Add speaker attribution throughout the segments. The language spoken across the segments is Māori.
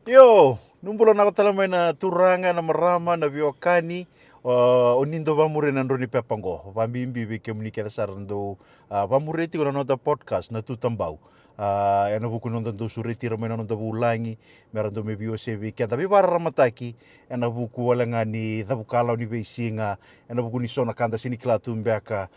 Speaker 1: Yo, numbula na talamay na turanga na marama na biokani onindo vamure na ndroni pepango vambimbi vike munikela sarando vamureti kuna nota podcast na tutambau ena vuku nonda ndo sureti ramena nonda vulangi merando me bio se vike tapi para ramataki ena vuku walangani dhabukala ni veisinga ena vuku ni sona kanda sini klatu mbeka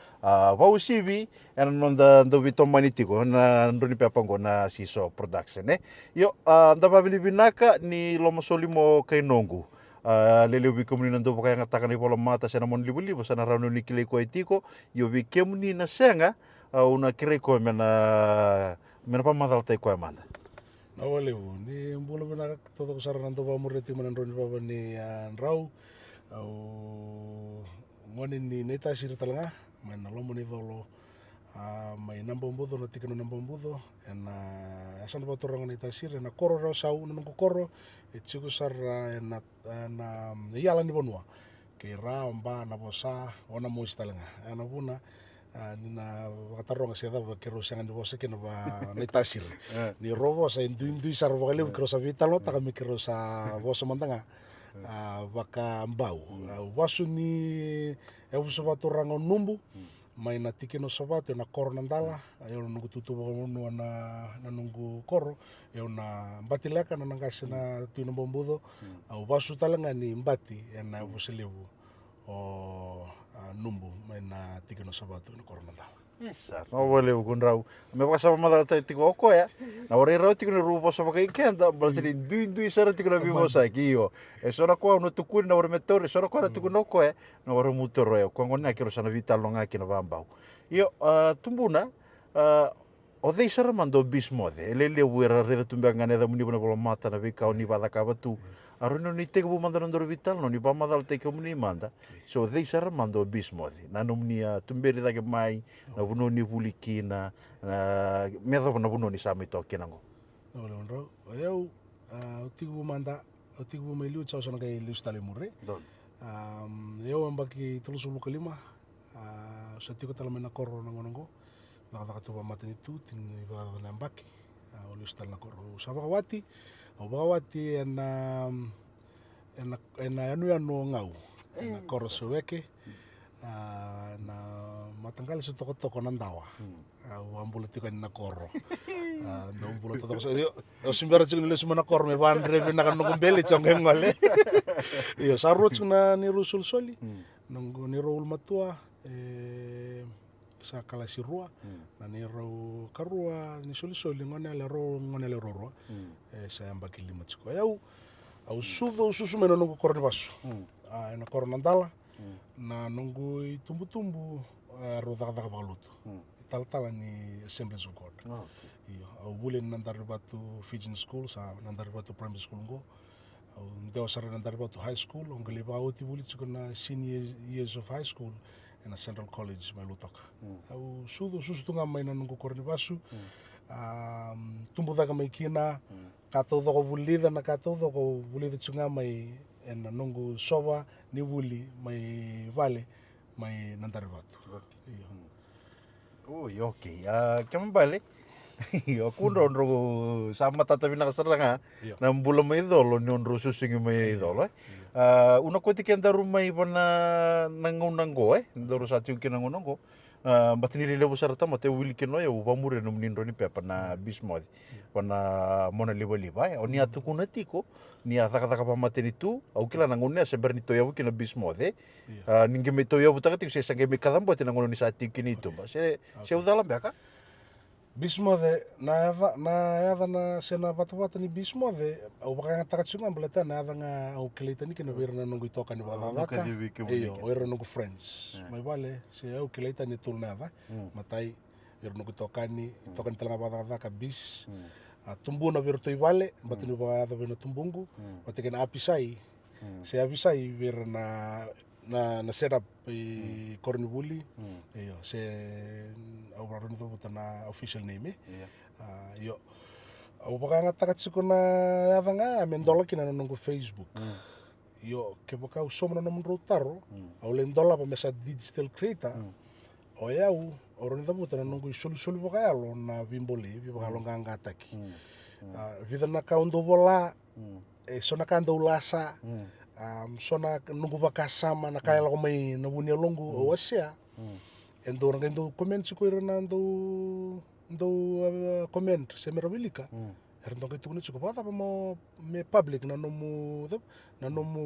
Speaker 1: vausivi ena nonda ndo vitomani tiko na ndroni pepango na siso production yo ndava vinaka ni lomosoli mo kainongu lele wikamuni na ndo kaya ngataka ni pola mata sana mon libu sana rano ni kile ko etiko yo wikamuni na senga una kire ko mena pa madal tai ko manda
Speaker 2: Na wale bu ni mbolo bina todo kusara nanto ba mureti manandro ni baba ni rau au ngoni ni neta sir talanga man lomo ni dolo mai namba mbudo na tikano namba mbudo na asan ba torang ni tasir na koro ro sau na koro e chiku sar na yala ni bonua ke ra mba na bosa ona mo talanga na buna nina wakatarong siya daw kiro siya nga niwasa kina ba naitasir ni robo sa indu sa robo kali kiro sa vital no taka mi kiro sa bosa mantanga baka mbau wasu ni uso ba rango numbu mai na tikino sabato na koro nandala ayo nungu tutu no na nungu koro yo na batilaka na nangasi na tino bombudo wasu talanga ni mbati na buselebu o numbu mai na tikino sabato na koro nandala.
Speaker 1: Yes, no vale kunrau. Me pasa madal tai tiko ko ya. Na ore rau tiko ru poso pakai kenda, berarti du sara tiko na bibo sa kio. E sora ko no tukun na ore metore, sora ko na tiko no ko e, na ore mutoro e. Ko ngona kiro sana vital longa kina vambau. Io tumbuna o dei sara mando bismode. Elele wera reda tumbanga ne da muni bona bola mata na vika oni bada ka batu. Arono ni teko manda no vital no ni ba madal teko muni manda. So dei sara mando bismode. Na nomnia tumberi da ke mai na vuno ni vulikina na meda na vuno ni sami to kenango
Speaker 2: Wala nro. Eu utigu manda utigu mai liu chao sana kai liu stale murre.
Speaker 1: don
Speaker 2: Eu ambaki tulusulu kalima sa tiko tala mena koro na ngonongo. Nakataka tuwa matani tu tingi baka na ambaki. Liu stale na koro. Sa bakawati ena anu ngau. Ena koro seweke. Na matangkali sa toko nandawa. Ambula tiko na koro. Ndo ambula toko sa o simbara tiko nile sumana koro me van reve na kanong kumbeli chong ngole. Iyo sa rots na ni rusul soli. Nung ni roul matua sa kalasirua na ni ro karua ni soli ngone le roro sa ambaki lima chiko au susu mena nungu koro ni basu na koro nandala na nungu tumbu ro daga baluto tal ni Assemblies of God iyo au bule nandar batu Fijian school sa nandar batu primary school ngo au ndeo sara nandar batu high school ongali ba oti buli chiko na senior years of high school na Central College mai lutoka au susu tunga mai na nungu koro ni basu tumbu daga mai kina kato doko bulida na kato doko bulida chunga mai na nungu soba ni buli mai vale mai nandar batu iyo
Speaker 1: ui okay kema bale aku ndro sama tata bina kasaranga na mbula mai dolo ni ondro susingi mai dolo una koti kenda rumai bana nangonango ndoro satu kinangonango batini lele busara tama te wili keno ya ubamure no mnindo ni pepa na bismodi wana mona liba oni atu kuna tiko ni ataka pa mateni tu au kila nangone sember ni toya wiki na bismodi ninge me toya butaka tiko se sange me kadambo te nangono ni sati kini tu ba se udala beka
Speaker 2: Bismode na eva na sena bata ni bismode au baka nga takatsunga balata na eva nga au kelita ni kena wira na nungu itoka ni wadadaka iyo wira nungu friends mai wale se au kelita ni tul na eva matai wira nungu itoka ni talanga wadadaka bis tumbu na wira toi wale batu ni wadadaka wira tumbungu batu kena apisai se apisai wira na setup i Kornibuli iyo se au raro nito buta na official name iyo au baka nga takatsiko na yava nga amendola kina nungu Facebook iyo ke baka usoma na munro taro au lendola pa mesa digital creator o yau oro nito buta na nungu solu baka yalo na bimboli baka lo nga ataki vida na kaundo bola sona kanda ulasa sona nungu bakasama na kaya lako may nabunia longo o asya endo orang endo comment siko na ndo comment se merabilika endo ke tukuni siko pata mo me public na nomu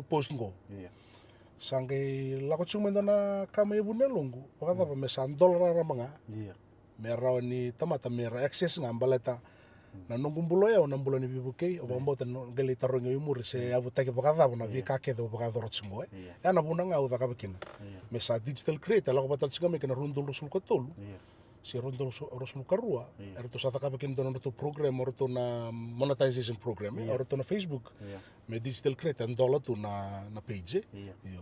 Speaker 2: post ngo sange lako cuma na kama ibunia longo pata pa me $100 ramanga me rawani tamata me access ngambaleta na nunggu bulo ya na bulo ni bibuke o bambo tan gele taro ngi mur se abu take pakada na bi ka ke do pakada rotsingo ya na buna nga uda ka bekina me sa digital creator la ko batal singa me kana rundul rusul ko tolu si rundul rusul karua erto sa ka bekin don to program or to na monetization program or to na Facebook me digital creator ndolo to na page yo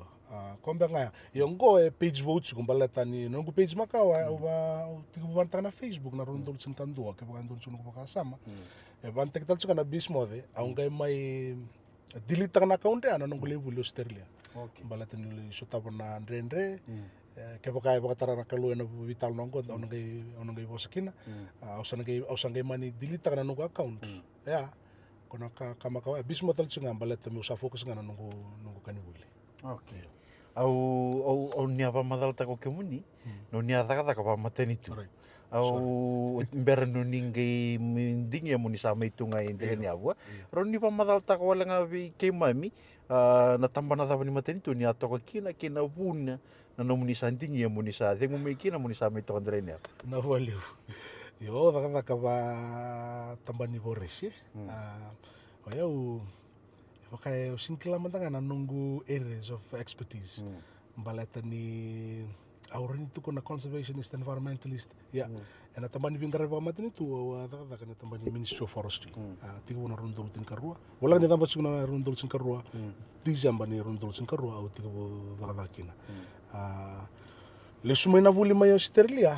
Speaker 2: kombe nga yongo page votes kumbaleta ni nungu page makawa uba tiku banta na Facebook na rundul sintandua ke bagandul sunu ko kasama banta kital suka na bismode aunga mai delete na account ya nungu lebu lo sterlia kumbaleta ni suta na ndrendre ke baka tara na kalu na vital nongo onongai bosakina ausangai mani delete na nungu account ya kona kama kawa bismode tsunga baleta mi usa fokus ngana nungu kanibuli
Speaker 1: au nia pa madalta ko kemuni no nia daga pa matenitu au mbera no ningai mindingi muni sa mai tunga indre ni abua roni pa madalta ko wala ngavi ke mami na tambana da ni matenitu nia to kina buna na no muni sa ndingi muni sa dengu mai kina muni sa mai to indre ni
Speaker 2: na valeu yo daga ba tambani boresi eu Pakai singkila mantanga na nunggu areas of expertise. Baleta ni auran itu kona conservationist, environmentalist. Ya, ena tambani bingkara pa matin itu ada kana tambani Ministry of Forestry. Tiga na rundul tin karua. Wala ni tambah sugna rundul tin karua. Dizamba ni rundul tin karua au tiga bo dakina. Le sumena buli mayo sterlia.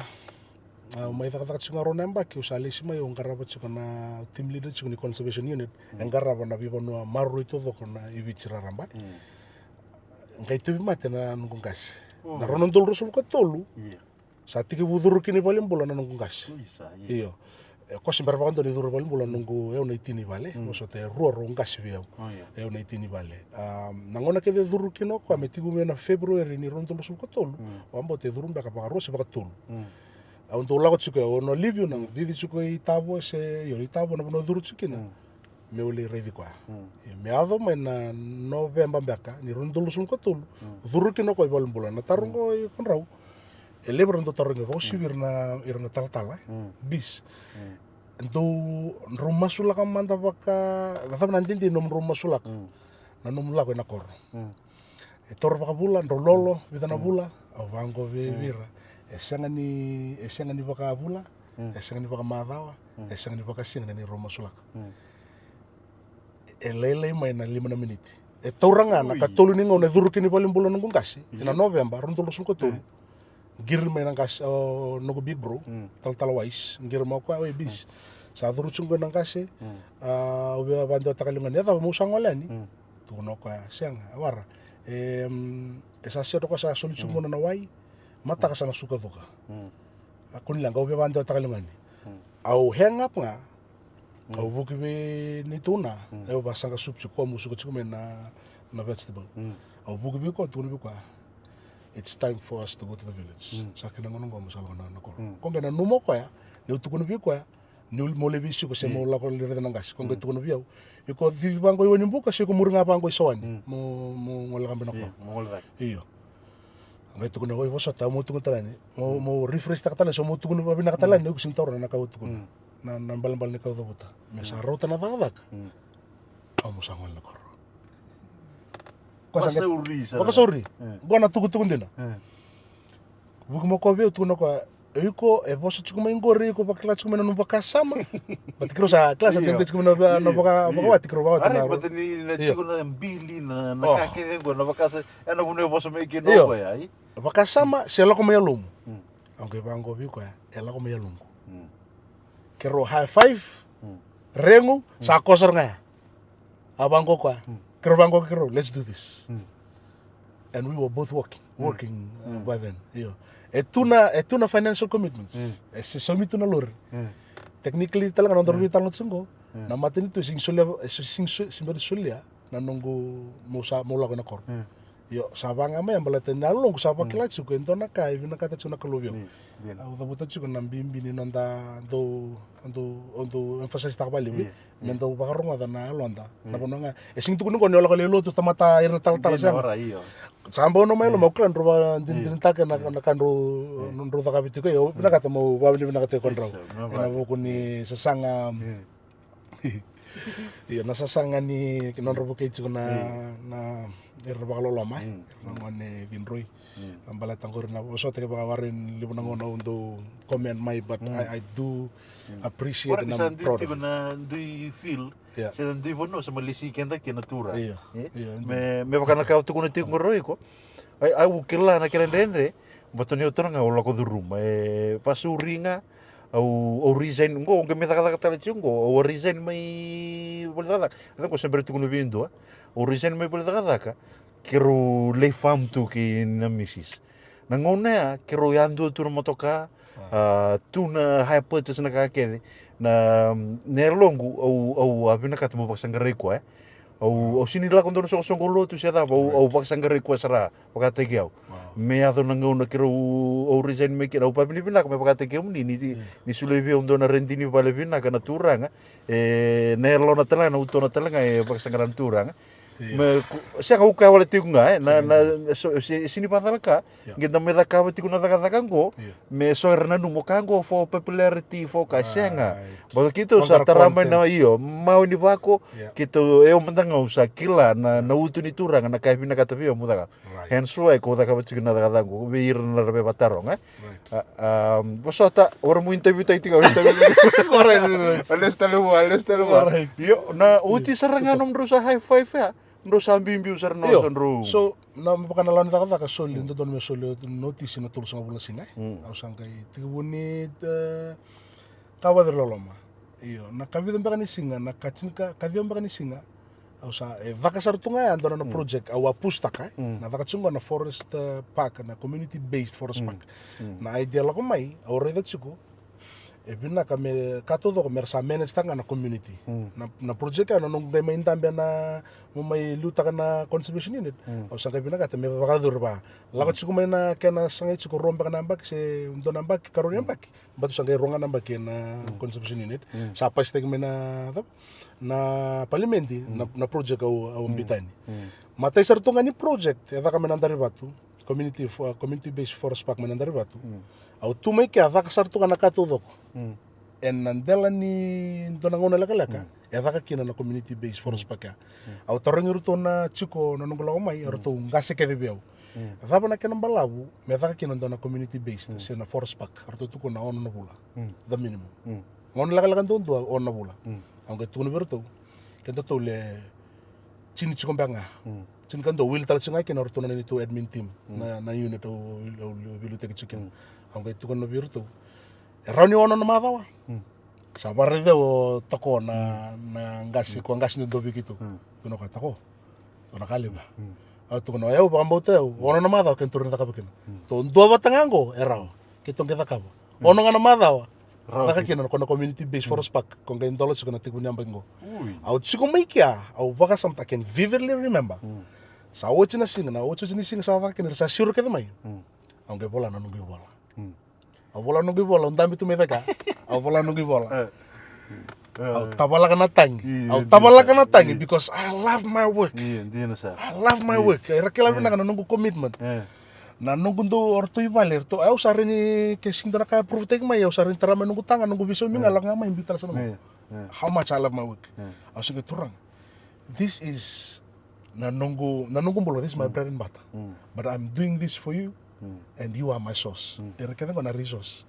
Speaker 2: May takatak sunga ronemba ki usali sima yung karaba na team leader ni conservation unit ang karaba na bibo no maru ito do kona ibichira ramba ngai tu mate na nunggung gas na ronon dol rusul ko tolu sa tiki buduru kini balim bulan na nunggung gas iyo ko simbar pa ni duru balim bulan nunggu eu na itini bale so te ruoro gas biau eu na itini bale nangona ke duru kino ko ametigu na February ni ronon dol rusul ko tolu wambo te duru ndaka pa ro se pa tolu untuk lagot suka ono live na vivi suka itabo se yo itabo na no duru sukina me oli revi kwa me ado me na November baka ni rundul sun ko tul duru kino ko bolon bolan na tarungo kon raw elebron do tarungo bo sibir na irna taltala bis ento rumah sulak manta baka gafam nanti di nom rumah sulak na nom lago na kor tor baka bulan rololo bitana bula avango vivira esanga ni baka bula esanga ni baka madawa esanga ni baka singa ni roma sulak elele mai na 5 minute tauranga na katolu ni ngone duru kini paling bulan nunggu kasi ina November rundul sul ko tolu gir mai nang kas nogo big bro tal wise gir mau ko awe bis sa duru chungo nang kasi ubi bando takalingan ya ta mo sangolani tu no ko siang awara esa sero ko sa solution mo na wai mata kasana suka tuka kun lang ubi bando takalingan au hang up nga au buki be ni tuna eu basanga soup ko musu ko na vegetable au buki be ko tunu be ko it's time for us to go to the village sakina ngono ngo musala na ko konga na numo ko ya ne tukunu be ko ya ni mo le bisu ko se mo la ko le na ngas konga tukunu be yo ko vivi bango yo nimbuka se ko murunga bango sawani mo ngol gambe na ko mo ngol iyo ngai tukunu ko bo sota mo tukunu talani mo refresh ta katala so mo tukunu ba binakatala ne ko sintora na ka tukunu na balang ni kau tu buta. Mesa rota na vadak. Kamu sangat lekor. Kau sauri. Gua na tugu dina. Buku mau kau biar tugu nak eko bos cuma ingori eko pakai kelas cuma numpak kasama. Berarti kira sa kelas atau cuma numpak wati kira bawa.
Speaker 1: Ari berarti ni tugu na bili na kaki eko numpak kas. Ena punya bos mekin apa ya?
Speaker 2: Pakai sama. Sela kau mayalum. Angke bangko biu kau. Ela kau mayalum. Kero high five, rengu, sa koser nga. Abang ko kwa, kero bangko kero, let's do this. And we were both working by then. Yo. Etuna financial commitments. Se somi tu na lor. Technically talaga nandor bital not sungo. Na matin itu sing sulia na nunggu mula na kor. Yo sabang ama yang balatan na long sapa kilat suku ento na kai bina kata cuna kelubyo. Au tabuta cuko na bimbi ni nonta untuk emphasize tak bali bi. Mento pakarong ada na lonta. Na pononga. Sing tukun ko nyola kalelo tu tamata irna tal sang. Sambo no mai lo mau klan ruba din tak na kan ru tak habitu ko yo bina kata mau babili bina kata kondrau. Ina buku ni sesanga iya nasasanga ni non robo kay na irna bakalo lama irna ngone vinroy ang balatang ko rin na so teka baka rin libo nang ono untuk comment my but I do appreciate and I'm proud of it.
Speaker 1: Do you feel
Speaker 2: Yeah.
Speaker 1: sa do you know sa malisikan ta kinatura
Speaker 2: Iya.
Speaker 1: me baka nakau tu kuno tikong roi ko ai ukila na kirendendre botoni otra nga ola ko duruma pasuringa au resign ngo nge meta kata kata chungo au resign mai bolada ada ko sempre tu kuno vindo au resign mai bolada ka kero le fam tu ki na misis nangona kero yandu tu motoka tu na hypothesis na kakede na nerlongu au abina kata mo paksangare ko au sinila kon dono song lo tu sia ta au paksangare ko sara pakate kiau me ado nangona kero au resign me kero pa bina ka me pakate kiau ni sulevi on dona rendini pale bina kana turanga nerlo na tala na utona tala nga paksangaran turanga me sia ka wale tiunga na sini patalaka ngenda me daka bati kuna daka kango me so rena numo kango for popularity for kasenga bo kito sa tarama na iyo mau ni bako kito e mentang usa kila na utu ni turanga na kai bina kata bio mudaga hence why ko daka bati kuna daka kango beir na rebe batarong bosota ora mu interview tai tiga ales telu yo na uti saranganom rusa high five ya Nro sambimbi usar no sonro.
Speaker 2: So na mapakanalan ka soli ndo don me soli notice na tulsa ngabula singa. Au sangkai tiguni kawa loloma. Iyo na kavidam bakani singa na kachinka kaviam bakani singa. Au sa vaka sartunga ando na project au pustaka na vaka chungo na forest park na community based forest park. Na idea la komai au reda chuko bina kame katodo ko mersa manage tanga na community na project na nung may intambe na may luta ka na conservation unit o sa bina kata me bakadur ba lakot suko may na kana sangay suko romba ka nambak se undo nambak karon nambak batu sangay ronga nambak na conservation unit sa pasteg me na parliamenti na project au ambitani matay sartunga ni project eda kame nandari batu community based forest park manandari batu au tumai ke avaka sartu kana katudok en nandela ni donangona laka avaka kina na community based forest park au torangiru na chiko na nungula mai orto ngase ke bebiau avaba na kana balabu me avaka kina na community based se na forest park orto tuko na ono na bula the minimum ngon laka tondu ono na bula au ke tuno berto kento tole chini chikombanga chin kan do will tal chinga ke norto na nito admin team na unit o will take chicken ang itu kan lebih itu eroni ono na madawa sabar de o toko na ngasi ko ngasi ndo bikitu tuno kata ko tuno kali ba tu kono eu pambote ono na madawa ken turun taka bikin to ndo batangango erao kitong kita kabo ono nga na madawa naka kino kono community based forest park kung kayo dolo ko na tigunya bango au tsiko maikia au baka samta can vividly remember sa ocho na singa sa vakin sa sure ka mai ang ke bola na nungi bola au bola nungi bola undami tu medaka au bola nungi bola au tabala kana tangi because I love my work I love my work rakela bina kana nunggu commitment na nunggu ndo orto ibaler to au sare ni kesing dona kaya proof take mai au sare tarama nunggu tanga nunggu biso minga lang ngama imbitar sa nunggu how much I love my work au sige turang this is na nunggu bolo this is my bread and butter but I'm doing this for you and you are my source kaya ko na resource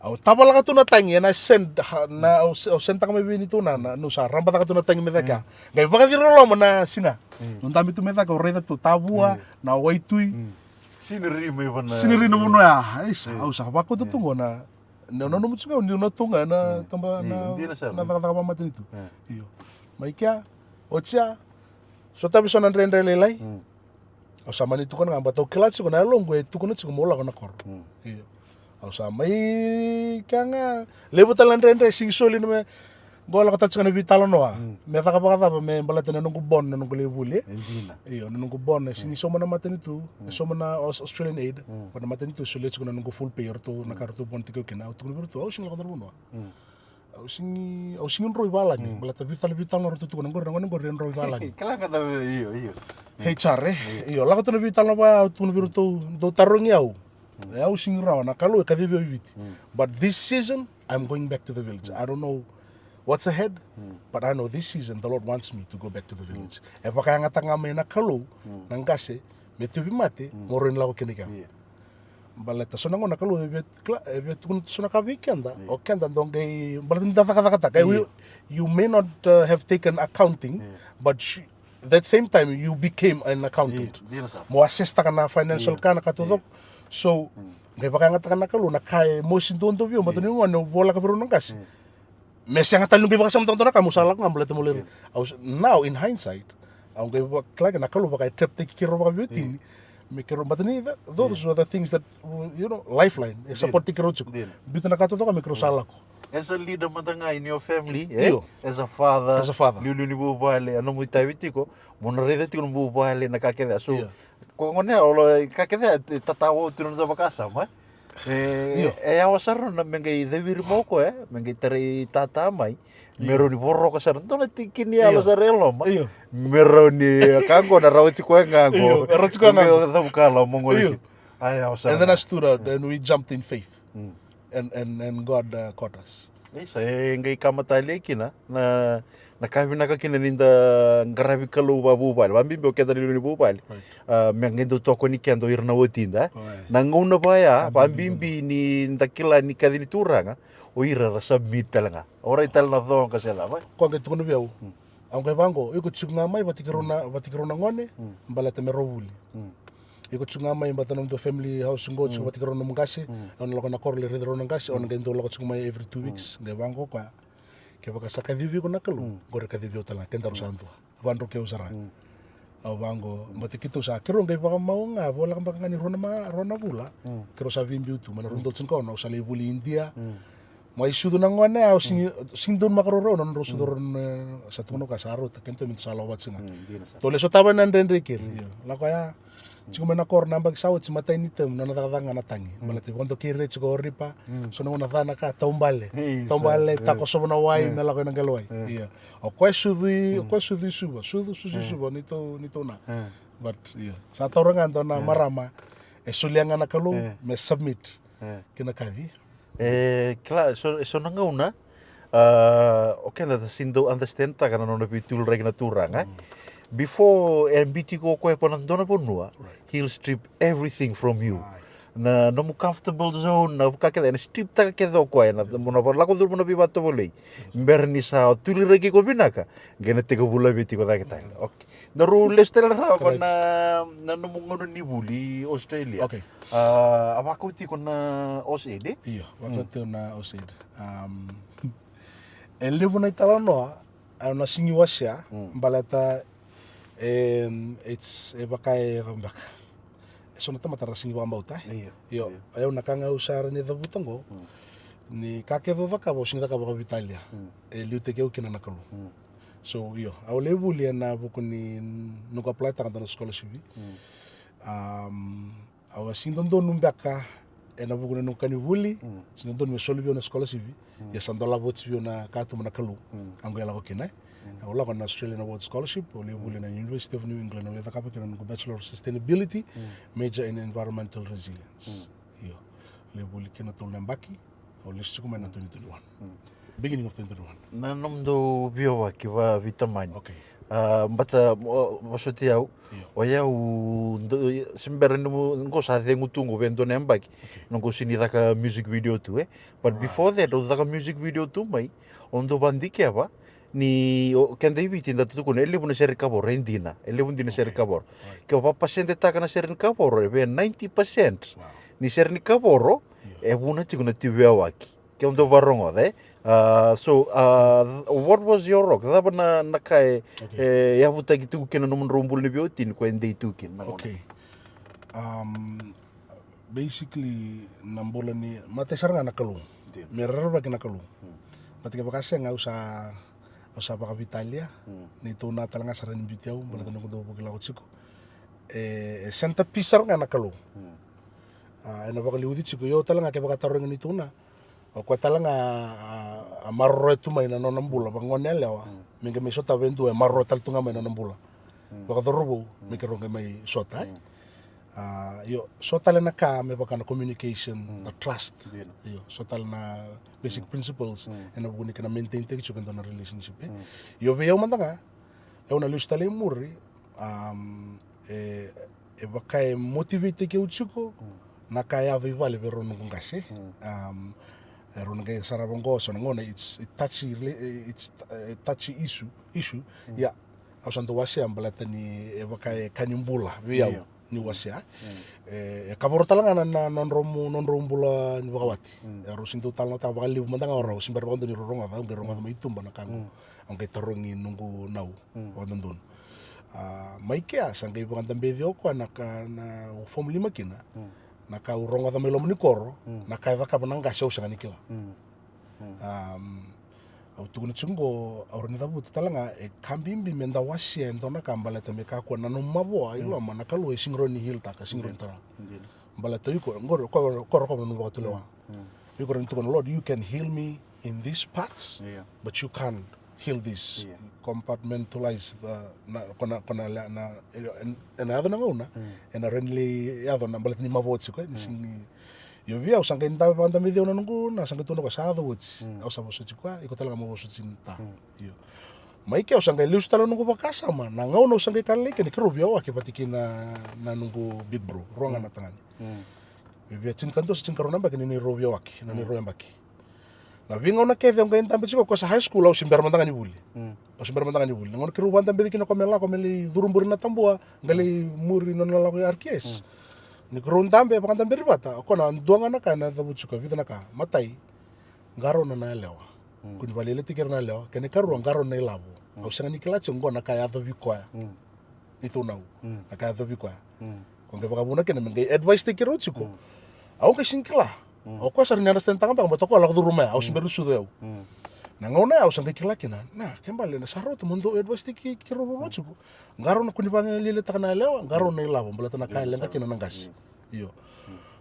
Speaker 2: au tabala ka tu na tangi na send na au send ta kami binito na no sa ramba ta ka tu na tangi medaka ngai baka diro lo na singa nundami tu medaka o reda tu tabua na waitui siniri no no ya au sa bako tu tungo na no mutsuga no tunga na tamba na taka mamatin itu iyo maikia ocha so tabi so nandre lelai au sa mani tu kan ngamba tau kelat ko na longo tu kono tsu mola kana kor iyo au sa mai kanga lebo talandre sing soli no Gola kata tsana vitalo noa. Me taka pakata me balata na nunggu bon na nunggu lebuli.
Speaker 1: Endina.
Speaker 2: Iyo na nunggu bon sini soma na matanitu, soma na Australian Aid. Pada matanitu sulit tsana nunggu full payer to na kartu bon tiko kena. Auto biru to au singa kondor bono. Au singi roi balang. Balata vital no rutu tukuna ngor roi balang.
Speaker 1: Kala kada iyo.
Speaker 2: HR iyo la kata vital no ba auto biru to do tarungi au. Au singi rawa na kalu ka vivi viti. But this season I'm going back to the village. I don't know what's ahead, but I know this season the Lord wants me to go back to the village. E kaya ngata ngame na kalu nang gase me tubi mate ngoro nila ko kiniga. Baleta sona ngona kalu ebet kun sona ka weekenda o kenda donge balatin kata you may not have taken accounting, but that same time you became an accountant. Mo assist kana financial kana katudok. So kaya ngata kana kalu na kay mo sindondo view matuni mo no bola ka pero nang gase. Messi yang talung bibaka sama tonton kamu salah ngambil itu mulai. Now in hindsight, ang kaya klage na kalau pakai trip take kiro baka beauty, mikiro matani those were the things that lifeline. Support kiro chuk. Beauty na kato to kami kiro salah ko.
Speaker 1: As a leader matanga in your family,
Speaker 2: Iyo.
Speaker 1: as a father,
Speaker 2: Liulu
Speaker 1: ni bubale, ano mo itawiti ko, monarida tiko bubale na kakeda. So,
Speaker 2: Iyo.
Speaker 1: kung ngone olo kakeda tatawo tino na bakasa, ma. Awasar na mengai devir moko mengai teri tata mai mero ni borro ka sar ntona tikini awasar elo ma mero ni kango na rawati ko ngango
Speaker 2: rawati ko ngango
Speaker 1: da bukala mongol ay awasar.
Speaker 2: And then I stood out and we jumped in faith. And God caught us.
Speaker 1: Saya ngai kamatali kina na kami nakakina ninda ngarabi kalu babubal bambi bo keda ni bubal mengendo toko ni kendo irna wotinda nanguna baya bambi ni ndakila ni kadini turanga o ira submit talanga ora ital na thong kasela ba
Speaker 2: ko ke tuno biau ang kay bango iko tsunga mai batikirona ngone balata merowuli iko tsunga mai batanom do family house ngo tsu batikirona mungasi on lako na korle redrona ngasi on gendo lako tsunga mai every 2 weeks ngai bango kwa ke baka saka vivi ko nakalu gore ka vivi otala kenda rusanto vanro ke usara au bango mate kito sa kero ngai baka mau nga bola ka baka ni rona bula kero sa vimbi utu mana rundol tsinko na usale buli India mai sudu nangone au singdon makaroro non rusudor satu no kasaro kento mintu salawat singa tole so taba nan den rekir la kaya Cuma na kor nambag sawat si matay ni tem na natatanga na tangi. Balati kondo kire chiko ripa. So na una thana ka taumbale. Taumbale tako so na wai na lako ng galway. Iya. O kwa sudhi suba. Sudu suba nito na. But iya. Sa torangan to na marama suliangan na kalu me submit kina kavi.
Speaker 1: Kla so nangauna okay na sindo understand ta kana no bitul reg na turanga. Before MBT ko ko panandona ponua, he'll strip everything from you. Na no comfortable zone na kakeda na strip ta kedo ko na mo por la ko dur mo bibato bolei. Berni sa tuli regi ko binaka. Gena te ko bula biti ko ta kita. Okay. Na rule stela ra ko na no mo ngono ni buli Australia.
Speaker 2: Okay.
Speaker 1: Apa ko ti ko na OSED?
Speaker 2: Iya, waktu na OSED. El livro na italo na singi wasya balata it's bakay rambak. So na tamatara singi bambauta. Yo, ayaw nakanga usara ni dabutango. Ni kakevo vaka bo singi ka Italia. Liute keu kina nakalu. So yo, aw lebuli na buku ni nuka apply ta na scholarship. Aw sindondo numbaka na buku ni nuka ni buli. Sindondo me solubio na scholarship. Ya sandola botsbio na katu manakalu. Angela ko kinai. Wala ko na Australian Award Scholarship, wala buli na University of New England, wala ka pa kina ng Bachelor of Sustainability, major in Environmental Resilience. Iyo, wala buli kina tol ng baki, wala siya kumain ng 2021. Beginning of 2021.
Speaker 1: Nanom do biwa kiwa vitamani.
Speaker 2: Okay.
Speaker 1: Bata maksudnya oyau sembarang nunggu saat yang utung gue bento nembak nunggu sini taka music video tu but before that taka music video tu mai untuk bandik ya apa ni kanda ibi tinda tu kun ele buna seri kabor rendina ele buna dina seri kabor ke apa pasien taka na seri kabor be 90% ni seri kaboro buna tikuna tiwa waki ke untuk barong so what was your rock da bana nakai ya buta gitu kena nomor rumbul ni biotin ko ende itu kin
Speaker 2: okay basically nambola ni mate saranga nakalung merara ba kinakalung Ketika bakasenga usa bakavitalia ni tuna talanga saran bitiau balata nungu do bukila utsiko senta pisar ngana kalu ena bakali udi tsiko yo talanga ke bakatarong ni tuna ko talanga marro tu mai na nambula bangonelewa minga me sota vendu marro tal tunga mai na nambula bakadorobo me ke ronga mai sota yo sota lena ka me bakana communication the trust yo sota lena basic principles ena buguni kana maintain te chukan na relationship yo veo mandanga una lista le murri e bakai motivate ke utsuko na kaya vivale vero nungase ronga sarabongo so ngona it's touchy issue ya ausando wase ambalata ni e bakai kanimbula veo ni wasia kabor talanga na nonrombula ni bakawati rusinto talanga ta bakali mandanga ora simbar bando ni roronga ba ngeronga ma itumba na kango angke tarongi nungu nau wadondon maikia sangai banganda bevio ko na form 5 kina na ka uronga da melo mnikoro na ka vaka bananga show sangani kila tuguni tsungo aurani da buta talanga kambimbi menda wasia ndona kambala tambe ka ko na no mabo ilo mana kalu singroni hilta ka singroni tara mbala to yuko ngoro ko no ba tulewa yuko rintu kono Lord you can heal me in these parts but you can't heal this compartmentalize the kona na ado na ngona ena renli ado na mbala ni mabo tsiko ni singi yo via usanga inda banda medio na nungu na sanga tono kasado wuts ausa boso chikwa iko talanga mo boso cinta yo maike usanga lius talo nungu bakasa ma na ngau no usanga kanle ke ni krobio wa ke patiki na nungu big bro ronga na tangani via tin kanto sin karona ba ke ni robio wa ke na ni roya mbaki na vinga na ke venga inda mbechiko ko sa high school au simbar mandanga ni buli au simbar mandanga ni buli ngon kiru banda mbeki na komela komeli durumburi na tambua ngali muri no la ko arkies ni kurun tambe pakanta beribata kona nduanga na kana da butsuka vida naka matai ngaro na lewa kuni valele tikir na lewa kene karu ngaro na labo au sanga ni kila chongo na kaya do bikoya itu nau na kaya do bikoya konge bakabuna kene mengai advice tikir utsuko au ke singkla au ko sar ni understand tanga bang batoko la rumah au simberu sudo au na ngona au sanga kila kina na kembali na saro to mundo advice tikir utsuko ngaro na kuni bangele takana lewa ngaro na labo balata na kaya lenga kina nangas iyo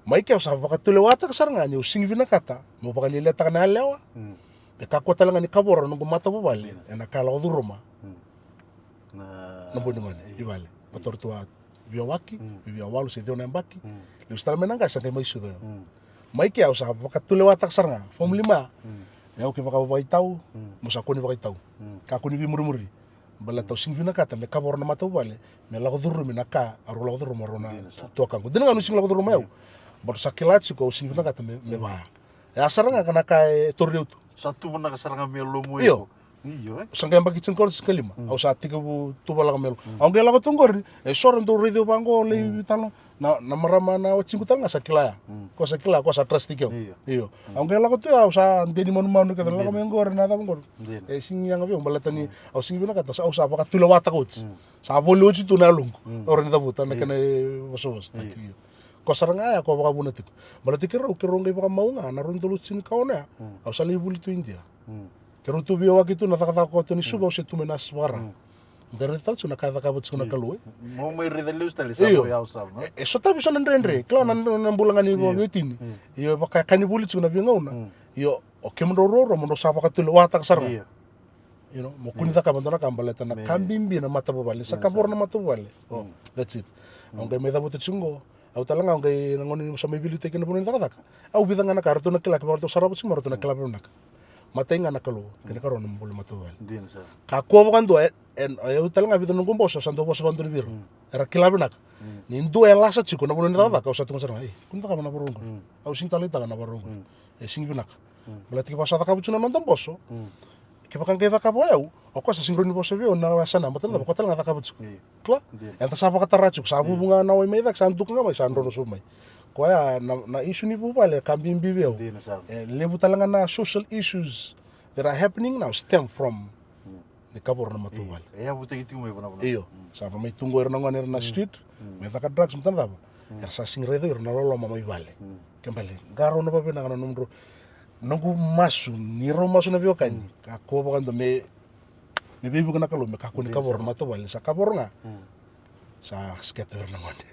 Speaker 2: maike usah bakatule wata kasaranga ni usingi bina kata mo bakalile takana lewa be kakwa talanga ni kabora nungu mata bobale ena kala oduruma na bonimane ibale patortua biawaki biawalu se deu na mbaki le stara menanga sa kai maisu do maike usah bakatule wata kasaranga form 5 ya oke bakabaitau musakoni bakaitau kakuni bi muri bala tau sing bina kata me kabor na mata bale me lago durumi na ka aru lago duruma rona toka ko dinga nusin lago duruma eu bar sakilat ko sing bina kata me ba ya saranga kana kai torreu
Speaker 1: satu mana kasaranga melo mo
Speaker 2: iyo sangga bagi cengkol sekali ma au sa tiga bu tu bala melo au gela ko tongor soran do radio bango le talo na marama na cingu tanga sakila ko sakila ko sa trust tikyo iyo au gela ko tu au sa ndeni manu ka la ko mengor na ta mengor sing yang abe balatani au sing bina kata au sa baka tulo wata ko sa bolo ju tu na lung oran ta buta na kana bosos takyo ko saranga ya ko baka bunatiko balati kero ngai baka maunga na ron tulu sin kaona au sa libuli tu India kero tu biwa gitu na takata ko tu ni suba se tu menas wara ngare tal suna kada kabut suna kalue
Speaker 1: mo mai redelu stale sa mo ya usar no
Speaker 2: so tabi sona ndendre kla nan bulangan ni bo ngitin iyo baka kanibuli suna bi ngauna iyo o kemroro mo sa baka tulo wata kasaranga you know mo kunita ka bandona kambaleta na kambimbi na mata bobale sa kabor na mata bobale that's it ngai me dabutu tsungo au talanga ngai ngoni sa mebili te kena bunin takataka au bidanga na kartu na kila ka to sarabut suma to na kila na matenga na kalo kena karo na mbul matawal
Speaker 1: din sa
Speaker 2: ka ko kan do en au talanga bidon ngum boso santo boso bantu biru era kila nak ni ndo en lasa chiko na bunin takataka au sa tunga saranga kun taka na barungo au sing talita na barungo sing binak belati ka pasata ka bucuna nonton boso ke bakan ke vaka boyau o ko sa singroni boso bio na wasana matal na ko talanga ka bucu kla enta sa baka taracuk sabu bunga na wai medak sanduk nga mai sandrono sumai ko ya na isu ni bubale kambim bibio lebu talanga na social issues that are happening now stem from the kabor na matubal
Speaker 1: ya buta gitu mai bona
Speaker 2: iyo sa pa mai tungo erna ngone na street me taka drugs mtanda ba ya sa singredo erna lolo mamai bale kembali garo no babe na numero nungu masu niro masu na biokani ka ko bakando me bibu kana kalo me ka ko ni kabor mato bali sa kabor nga sa sketer na ngonde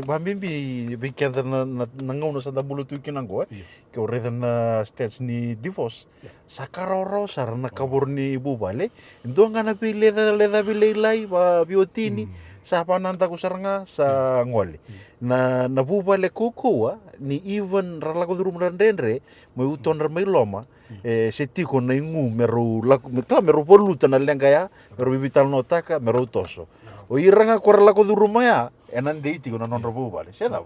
Speaker 1: Kambimbi bikenda na ngauna sa dabulu tu kinanggo ke oreda na stage ni divorce sakaroro sar na kabur ni ibu bale ndo ngana pi leda bilelai ba biotini sa pananta ku saranga sa ngole na bubale kukua ni even ralago durum randendre mo uton mai loma setiko na ingu meru meru poluta na lenga ya meru bibital notaka meru toso o iranga korala ko duruma ya enan deiti ko non robo bale seda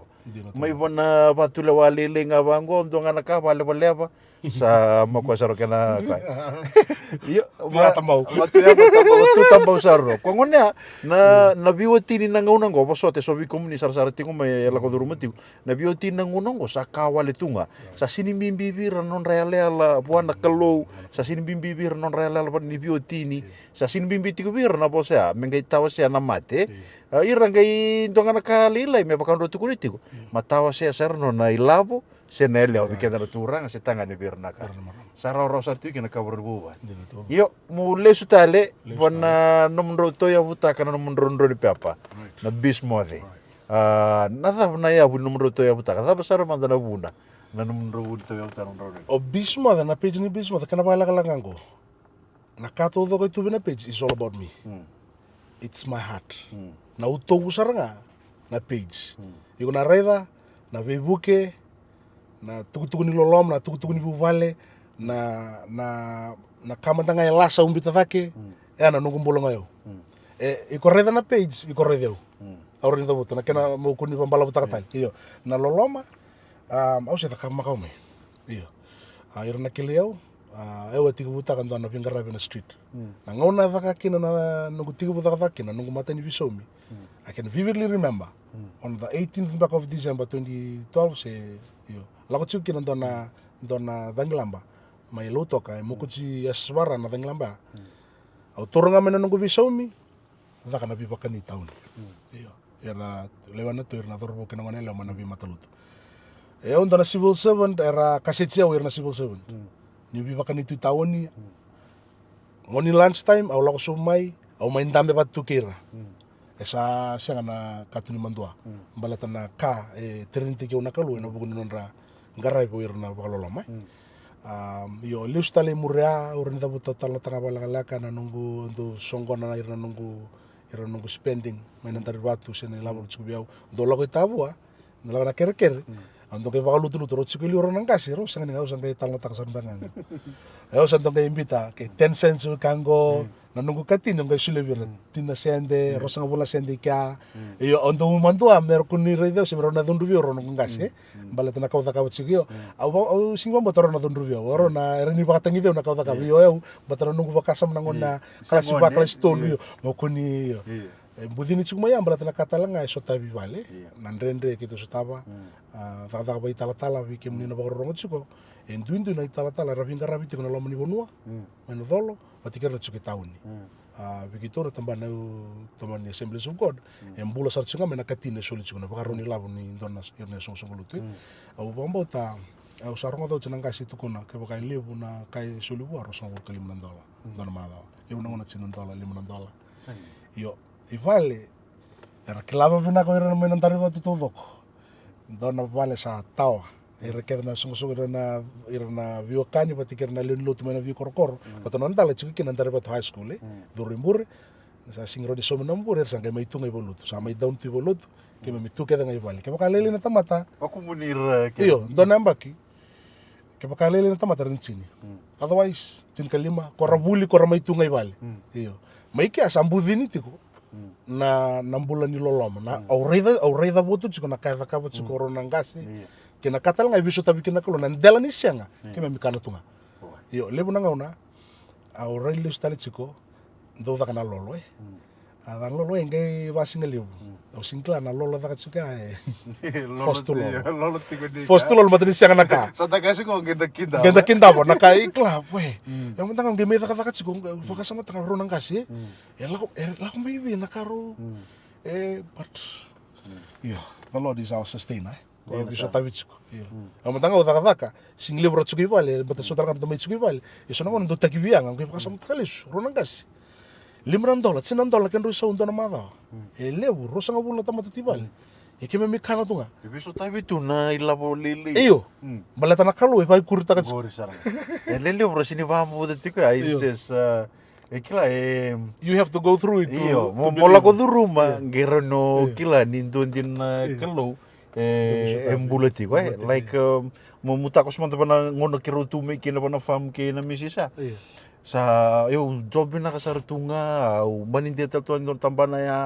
Speaker 1: mai bona batule wale lenga bango ndonga na ka bale bale apa sa makwasaro kana ka yo
Speaker 2: tambau
Speaker 1: tu tambau sarro ko ngone na biwoti ni nanga unango boso te sobi komuni sar tingo mai la ko duruma ti na biwoti nanga unango sa ka wale tunga sa sini bimbi non reale ala buana kalo sa sini bimbi non reale ala ni biwoti ni sa sini bimbi ti ko bir na bosa mengai tawa se na mate irangai ndonga na kalila me bakando tu kunitiko matawa se serno na ilabo se nele o bikeda na turanga se tanga ni birna ka sara rosa tu kina kabur buba yo mule sutale bona nomro to ya buta kana nomro ndo di papa na bismode nada na ya bu nomro to ya buta kada besar manda na bunda na nomro to ya buta nomro
Speaker 2: o bismode na page ni bismode kana bala kalangango na kato do ko tu na page is all about me it's my heart na utogu saranga na page iko na reva na Facebook na tuku ni lolom na tuku ni buvale na kamantanga lasa umbita vake na nungu mbolonga yo iko reva na page iko reva yo awro ni tabuta na kena mo kuni pambala buta katali iyo na loloma au se takama kaume iyo iro na kileo eu tiga buta kan na pinga rabi na street na ngona vaka kina na nungu tiga buta vaka na nungu mata ni bisomi I can vividly remember on the 18th back of December 2012 se yo lako tsu kina dona danglamba mai lotoka mo kuchi aswara na danglamba au toronga mena nungu bisomi vaka na bibaka ni taun yo era lewana to era dorbo kina ngone le mana bi mataluto on dona civil servant era kasetsia era civil servant ni bibaka ni tu taun ni ngoni lunch time au lako sumai au main dambe batu kira esa sianga na katuni mandua balata na ka trinity ke unakalu na bugun nonra garai po irna bakalolo mai yo liustale murea urinta buta tal tanga balaka na nunggu untuk songkona na irna nunggu spending mainan tari batu sene labur cukup do lago tabua ndala na kere ando ke bakalu tulu toro cikuli orang nang kasih ro sangan ngau sangai tal tak sandangan eu santong ke invita ke 10 cents kango na nungu katin nung sule bir tina sende rosanga bola sende ka yo ondo mantu amer kuni redo se merona dundu bi oro nung ngase balet na kauta kawat sigio au singwa motor na dundu bi oro na ereni bakatangi de na kauta kabi yo batara nungu bakasam nangon na klasi bakla stone yo mo kuni yo budini cuma ya balet na katalanga sota bi vale nandrendre gitu sotaba tak bai tala bi kemni na bakoro rongo ciko enduindu na tala rabinga rabiti kuna lomani bonua meno dolo matikar na cuki tahun ni begitu na tambah na teman Assemblies of God embula sarcinga mena katine soli cuna bakaroni labu ni donas irne song lutu au bamba ta au sarong atau cenang kasih tu kuna ke bakai lebu na kai soli bu arus ngol kali $5 dona mala yo na ngona $5 $5 yo ivale era kelaba vina ko irna mena tari batu todoko dona vale sa tawa Irna sungguh irna biokani pati kirna lelu tu mana biokor pati nantala cuki kina antara batu high school burimbur sa singro di somo nambur sangkai mai tungai bolutu sama i daun tu bolutu kema mitu keda ngai bali kema kalele na tamata
Speaker 1: aku munir
Speaker 2: iyo dona mbaki kema kalele na tamata rincini otherwise cin kalima kora buli kora mai tungai bali iyo mai kia sambudini tiko na nambulan ni loloma na aureda botu ciko na kaya kaba ciko ronangasi kena katal ngai bisu tapi kena kalau nandela ni sianga kema mikana tunga yo lebu nanga una au raile stali chiko do da kana lolo dan lolo ngai wasinga lebu au singkla na lolo da chika fostulol matri sianga naka
Speaker 1: sata kasi ko genda
Speaker 2: kinda bo naka ikla we yang mentang ngai me da chiko baka sama tanga ronang kasi lako mai we nakaro but yeah the Lord is our sustainer bisa tawitsiko. Amatanga uthakathaka singlibra tsuki vale bata sotara kan tamai tsuki vale. Isona kon ndo takivianga ngi pakasam takalisu ronangasi. $5 $10 kan rusa untuk nama lebu rusa ngabula tamat tibali. Ikime mikana tunga.
Speaker 1: Ibiso tabi tu na ilabo lili.
Speaker 2: Iyo. Balata nakalu ipai kurita kan.
Speaker 1: Gori sarang. Lele bro sini paham buat itu kan. Is kila
Speaker 2: you have to go through it.
Speaker 1: Iyo. Mola ko tu rumah gerano kila nindun din kalau embulati ko like memutak ko semua na ngono kiro tume kina na fam kina misisa. Sa yo job na kasartunga au manindi tuan tambana ya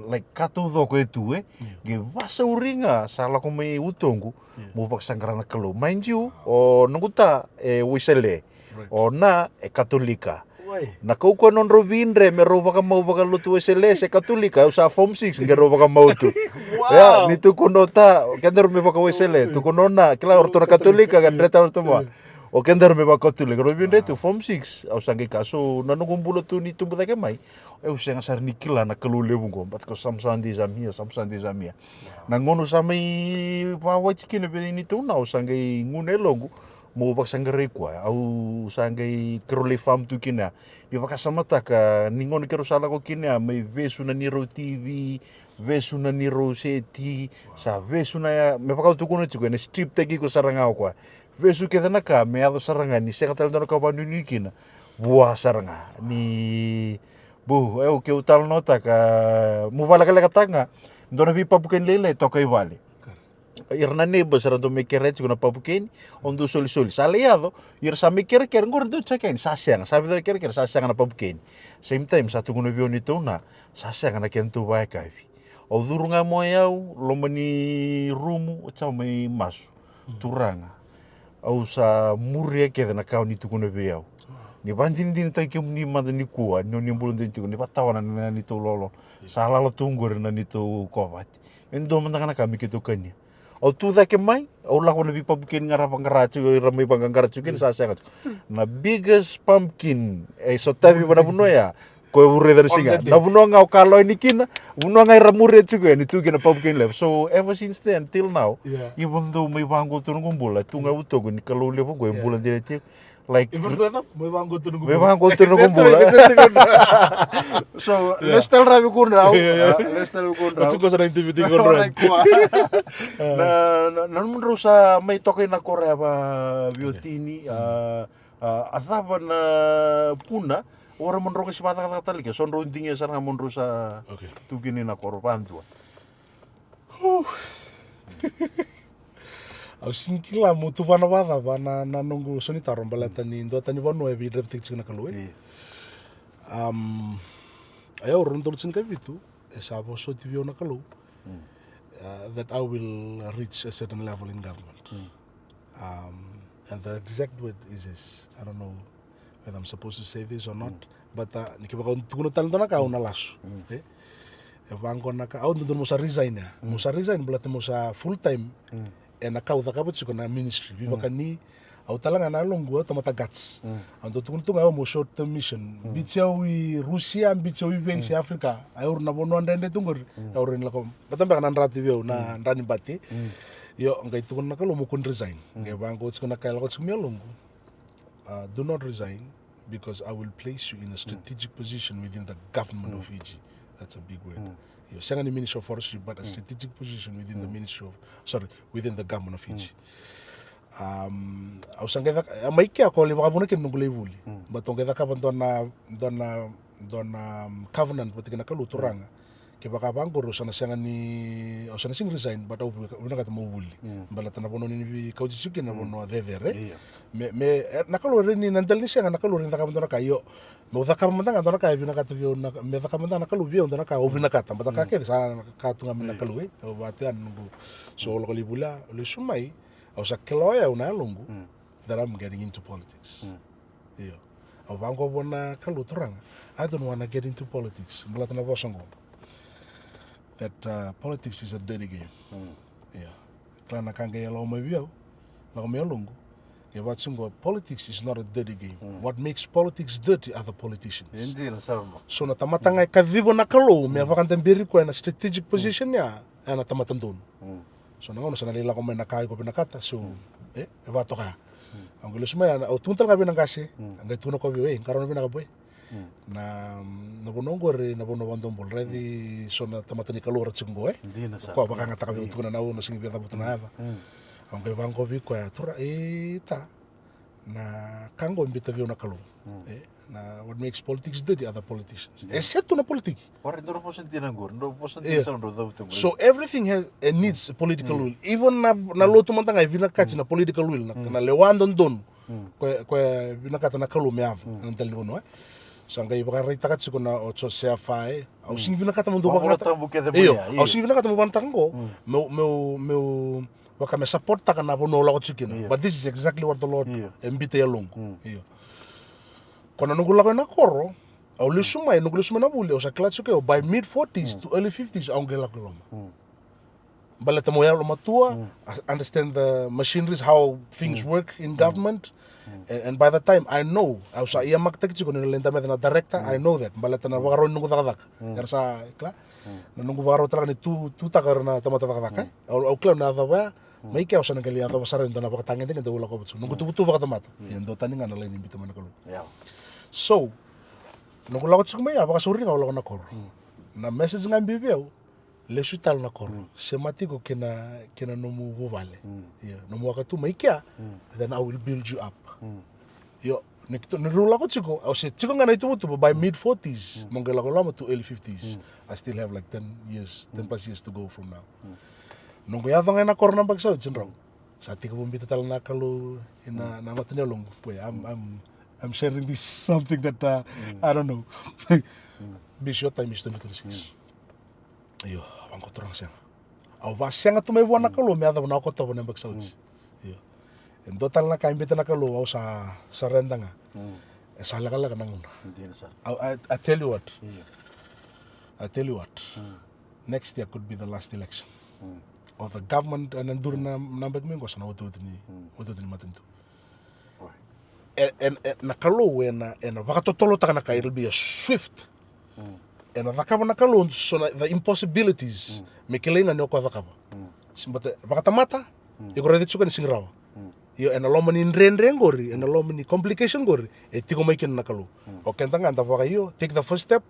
Speaker 1: like kato do ko itu ge vasa uringa sala ko may utongu mo pagsanggarana kalo mind you o nanguta wisele o na katolika na kau ko non robinre me roba ka mau baka lutu wisele se katolika usa form 6 nge roba ka mau tu ya ni tu konota kender me baka wisele tu konona kila ortona katolika kan reta ortoma o kender me baka katolika robinre tu form 6 au sangi kaso nanungumbulo tu ni tumbuta ke mai usang asar nikila na kalule bungo bat ko samsandi zamia na ngono samai pawa chikine be ni tu na usangai ngune longu mo baksangare kwa au usangai krole fam tu kina di bakasamata ka ningon kero sala ko kina mai vesu na niro tv vesu na niro seti sa vesu na me pakau tu kono chiko ne strip tagi ko saranga kwa vesu ke na ka me ado saranga ni se katal no ka bandu ni kina buah saranga ni bu eu que utal nota ka mubala kala katanga ndona vi papuken lele toka ivale irna nebo sarando mekere kuna papuken ondo soli saliado ir sa mekere ker ngor do cheken sasang sabi do ker sasang na papuken same time satu kuno vioni tona sasang na kentu vai kaivi o durunga moyau lomani rumu chau mai masu turanga au sa murie ke na kau ni tukuno viau ni banding din tai kem ni manda ni kuwa no ni bulun din ni patawan na ni to lolo sala lo tunggur na ni to kovat endo manda kana kami kitu kanya au tu da ke mai au la kono vi pumpkin ngara pangarachu ramai pangarachu kin sa sa na biggest pumpkin so tabi bana buno ya ko urre dari singa na buno ngau kalo ini kina buno ngai ramure juga ni tu kina pumpkin left so ever since then till now even though mai bangu tu ngumbula tu ngau to ni kalau le go bulan direct like
Speaker 2: May banggo tu nunggu
Speaker 1: bola. So let's tell Ravi Kundraw. Let's tell Kundraw.
Speaker 2: Ito ko sa activity ko rin.
Speaker 1: Na munro sa may toke na Korea ba biotini asaba na puna ora munro ka sibata ka talika son rundinga sa nga munro sa tugini na korbantua.
Speaker 2: Au sinkila mutu bana bana na nungu soni taron balata ni ndo tani bonu e vidre tik china kalue. Ayo rundol chin ka bitu e sabo so tibio na kalu. That I will reach a certain level in government. And the exact word is this. I don't know whether I'm supposed to say this or not, but nikibaka tukuno talento na ka una lasu. E bango na ka au ndo mo sa resign ya. Mo sa resign balate mo sa full time. Na kau takabut siko na ministry viva kani au talanga na longo tamata gats ando tunga mo short term mission bichau i Rusia bichau i base Africa aur na bono ndende tungor aur en lako batamba kana rati veo na ndani bati yo ngai tunga na kalo mo kun resign ngai bango siko na kala ko sumia longo do not resign because I will place you in a strategic position within the government of Fiji. That's a big word. You're saying the Ministry of Forestry, but a strategic position within within the government of Fiji. Au sangeda maiki ako le baka ke nungule buli. But ongeda ka dona covenant but kena kalu turanga. Ke baka bangor sana sanga ni sana sing resign but au bina kata mo buli. Bala tana bono ni kau jisuki na bono devere. Me nakalo reni nandal ni sanga nakalo reni ka dona kayo. Mo daka mandanga dona ka bina kata vio na me daka mandanga kalu vio dona ka obina kata but ka ke sana ka tunga mina kalu o batian nungu so lo libula le sumai au sa keloya una lungu that I'm getting into politics. Yeah. Au bango bona kalu turanga. I don't want to get into politics. Mlatana bosongo. That politics is a dirty game. Yeah. Klana kanga ya lo mevio, lo melungu. Yeah, politics is not a dirty game. What makes politics dirty are the politicians. So na tamatanga ka vivo na kalo, me avakanta mbiri ko na strategic position ya, na tamatandon. So nangono sana lila ko na kai ko pinakata so bato ka. Ang gulo sumaya o tuntal ka binangkasi. Ang tuno ko biwe karon binakaboy. Na nabunonggo rin nabunong bol ready so na tamatani kalura tsingo
Speaker 1: Hindi na sa.
Speaker 2: ko baka nga taka bituna na uno singi bita butuna ava. Ang kay bangko bi ko ya tura ta na kango imbita biyo na kalu. Na what makes politics do the other politicians. Except na politiki.
Speaker 1: Pare ndoro po sentinan gor, ndoro po
Speaker 2: Yeah.
Speaker 1: sentinan sa ndoro daw tunggu.
Speaker 2: So everything has needs political will. Even na lotu mantanga vina kati na political will na lewando don. Ko vina kata na kalu meav na tali bono. So ngai baka rita kati ko na ocho sea fae. Au sing vina kata mundo
Speaker 1: Wala
Speaker 2: baka.
Speaker 1: tambo kede mo
Speaker 2: Iyo,
Speaker 1: ya.
Speaker 2: au sing vina kata mo bantango. Meu baka me support taka na bono la chikina.
Speaker 1: Yeah.
Speaker 2: But this is exactly what the Lord
Speaker 1: Yeah.
Speaker 2: embite yalongo. Iyo. Kona nungula ko na koro. Au lisumai nungula sumai na buli. O sa klatsu keo by mid 40s to early 50s au ngela ko loma. Baleta mo yalo matua, understand the machineries, how things work in government. And by the time I know, I was iya maktek chiko ni lenta na director, I know that. Baleta na wagaro nungu takadak. Yarsa kla. Na nungu wagaro talaga ni tu takar na tamata takadak. Au kla na dawa, may kaya sa nanggali ata basara yung na pakatangin din wala ko butsu. Nungu tubutu baka tamata. Yan do tani nga na lain imbita man kalu.
Speaker 1: Ya.
Speaker 2: So, nungu lakot sa kumaya, baka suri nga wala ko na koro. Na message nga bibiyao, lesutal na koro. Semati ko kina numu bubale. Yeah, numu wakatu maikia, then I will build you up. Yo, nirula ko chiko, I say chiko nga na itubutu by mid 40s, mongela ko lama to early 50s. I still have like 10 plus years to go from now. Nunggu yata nga na koro ng pagsawid sinraw. Sa ati ko bumbita tala na kalu na matinalong. I'm sharing this something that I don't know. Bisyo time is 2026. Iyo, ang ko turang siyang. Aw ba siyang at may buwan na kalu, may ata na ako tabo ng bagsawds. Iyo. And total na kaimbita na kalu, aw sa renda nga. Sa halakala ka nang una.
Speaker 1: Hindi na sa.
Speaker 2: I tell you what.
Speaker 1: Iya.
Speaker 2: I tell you what. Next year could be the last election. Of the government nandur na nambag mo sa na utot ni matinto. And nakalo and baka totolo ta na it'll be a swift. And nakaba nakalo so the impossibilities me kilinga no ko nakaba. Simbate baka tamata igore ditsu kan singraw. Yo and aloma ni renrengori and aloma ni complication gori etiko mai kin nakalo. O kenta nga baka yo take the first step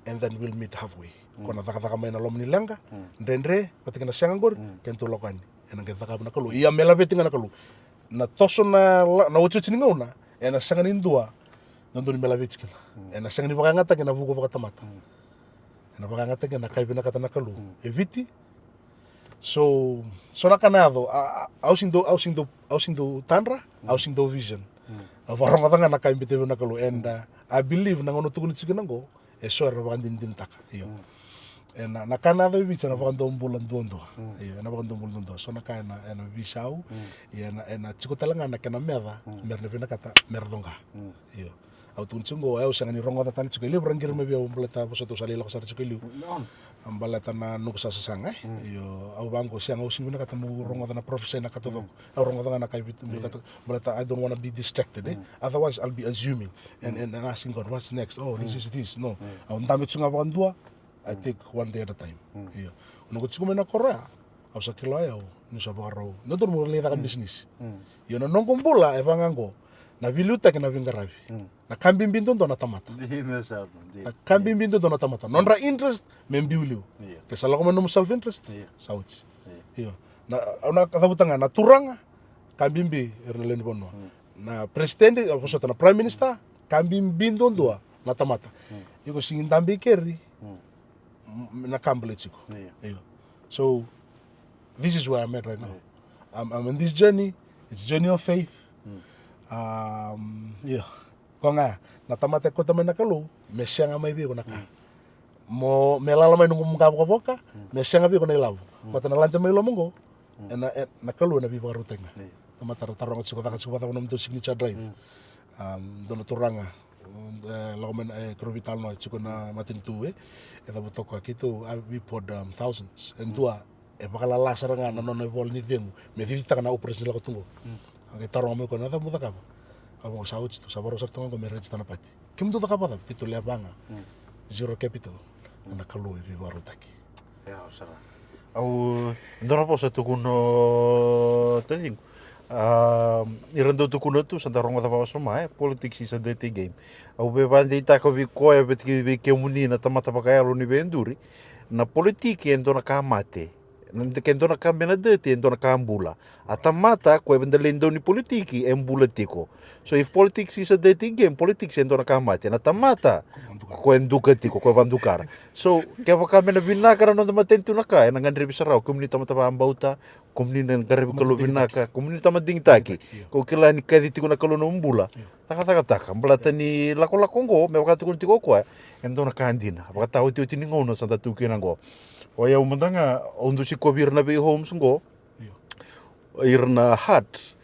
Speaker 2: and then we'll meet halfway. Kona taka mai na aloma ni langa renre patika na sangangor kento lokani. And nga taka nakalo. Iya melabeti nga nakalo. Na toso na uchu chininga una and na sanganin dua nandun melabeti kina. And na sangani baka ngata kina buko baka tamata. And baka ngata kina kaibina kata nakalo. Eviti. So nakanado ausing do tanra, ausing do vision. Warong nga nakaimbite na nakalo and I believe na ngono tukuni chikinango sure baka din taka. Iyo. And nakanado ibicha na baka dombulan dondo. Iyo, na baka dombulan dondo. So nakana and bisau and chiko talanga na kana meda, merne pinakata merdonga. Iyo. Au tunchungo au sangani rongo ta tani chiko liu rangir me bio bleta bosoto salila ko sa chiko liu. Ang balata na nuksa sa sangay. Iyo, au bangko siyang au singina kata mo rongo na professor na katodong. Au rongo na kaibit balata I don't want to be distracted. Otherwise I'll be assuming and asking God what's next. Oh, this is this. No. Au ndamit sunga bakandua. I take one day at a time. Iyo. Nung chiko me na Korea. Au sa kilaya au nusa bakaro. Nodor mo leda kan business. Iyo na nong kumbula e bangango. Na viluta kina vingarabi. Na kambing bintu na tamata.
Speaker 1: Hindi na sa.
Speaker 2: Na kambing bintu na tamata. Nonra interest membiuliu. Kesa lako man self interest. Sauts. Iyo. Na katabutan nga na turanga kambing bi ernelen bono. Na presidente aposota na prime minister kambing bintu doa na tamata. Iko singin tambi keri. Na kambale chiko. Iyo. So this is where I'm at right now. I'm in this journey. It's a journey of faith. Yeah. Ko nga natamate ko tamen nakalo mesyanga mai bi ko naka mo melala mai nungum ka boka mesyanga bi ko na ilaw mata na lante mai lomongo nakalo na bi baru tenga tamata tarong ko ka suka ko to signature drive dono turanga lagomen krovital no chiko na matin tuwe eta botoko akito we poured thousands and dua bakala lasara nga na no vol ni dengu me vivita kana operation la ko tungo ang tarong mo ko na muda ka abo sa uts to sa baro sa tungo me register na pati kim do ka pa pito le banga zero capital na kalu e baro taki
Speaker 1: Ya, sara. Au ndora po sa tukuno tading. Irando tukuno tu santa rongo tapa soma politics is a dirty game. Au be bande ita ko vi ko e bet ki vi ke munina tamata pa kaya ni venduri. Na politiki endona ka mate. Nande ke endona ka mena dirty endona ka ambula. Atamata ko e benda lendo ni politiki embula tiko. So if politics is a dirty game, politics endona ka mate. Na tamata ko enduka tiko ko bandukara. So kaya kami na binakara no maten tu naka e nangan rebi sarau komunita mata pa ambauta komunita ngare kalau binaka komunita mading taki ko kila ni kadi tiko na kalau no mbula taka mbala ni lako ngo me wakati kun tiko ko endona ka andina wakati tau tio tini ngono santa tu kina ngo o ya umandanga ondu si kobir na be homes ngo irna hat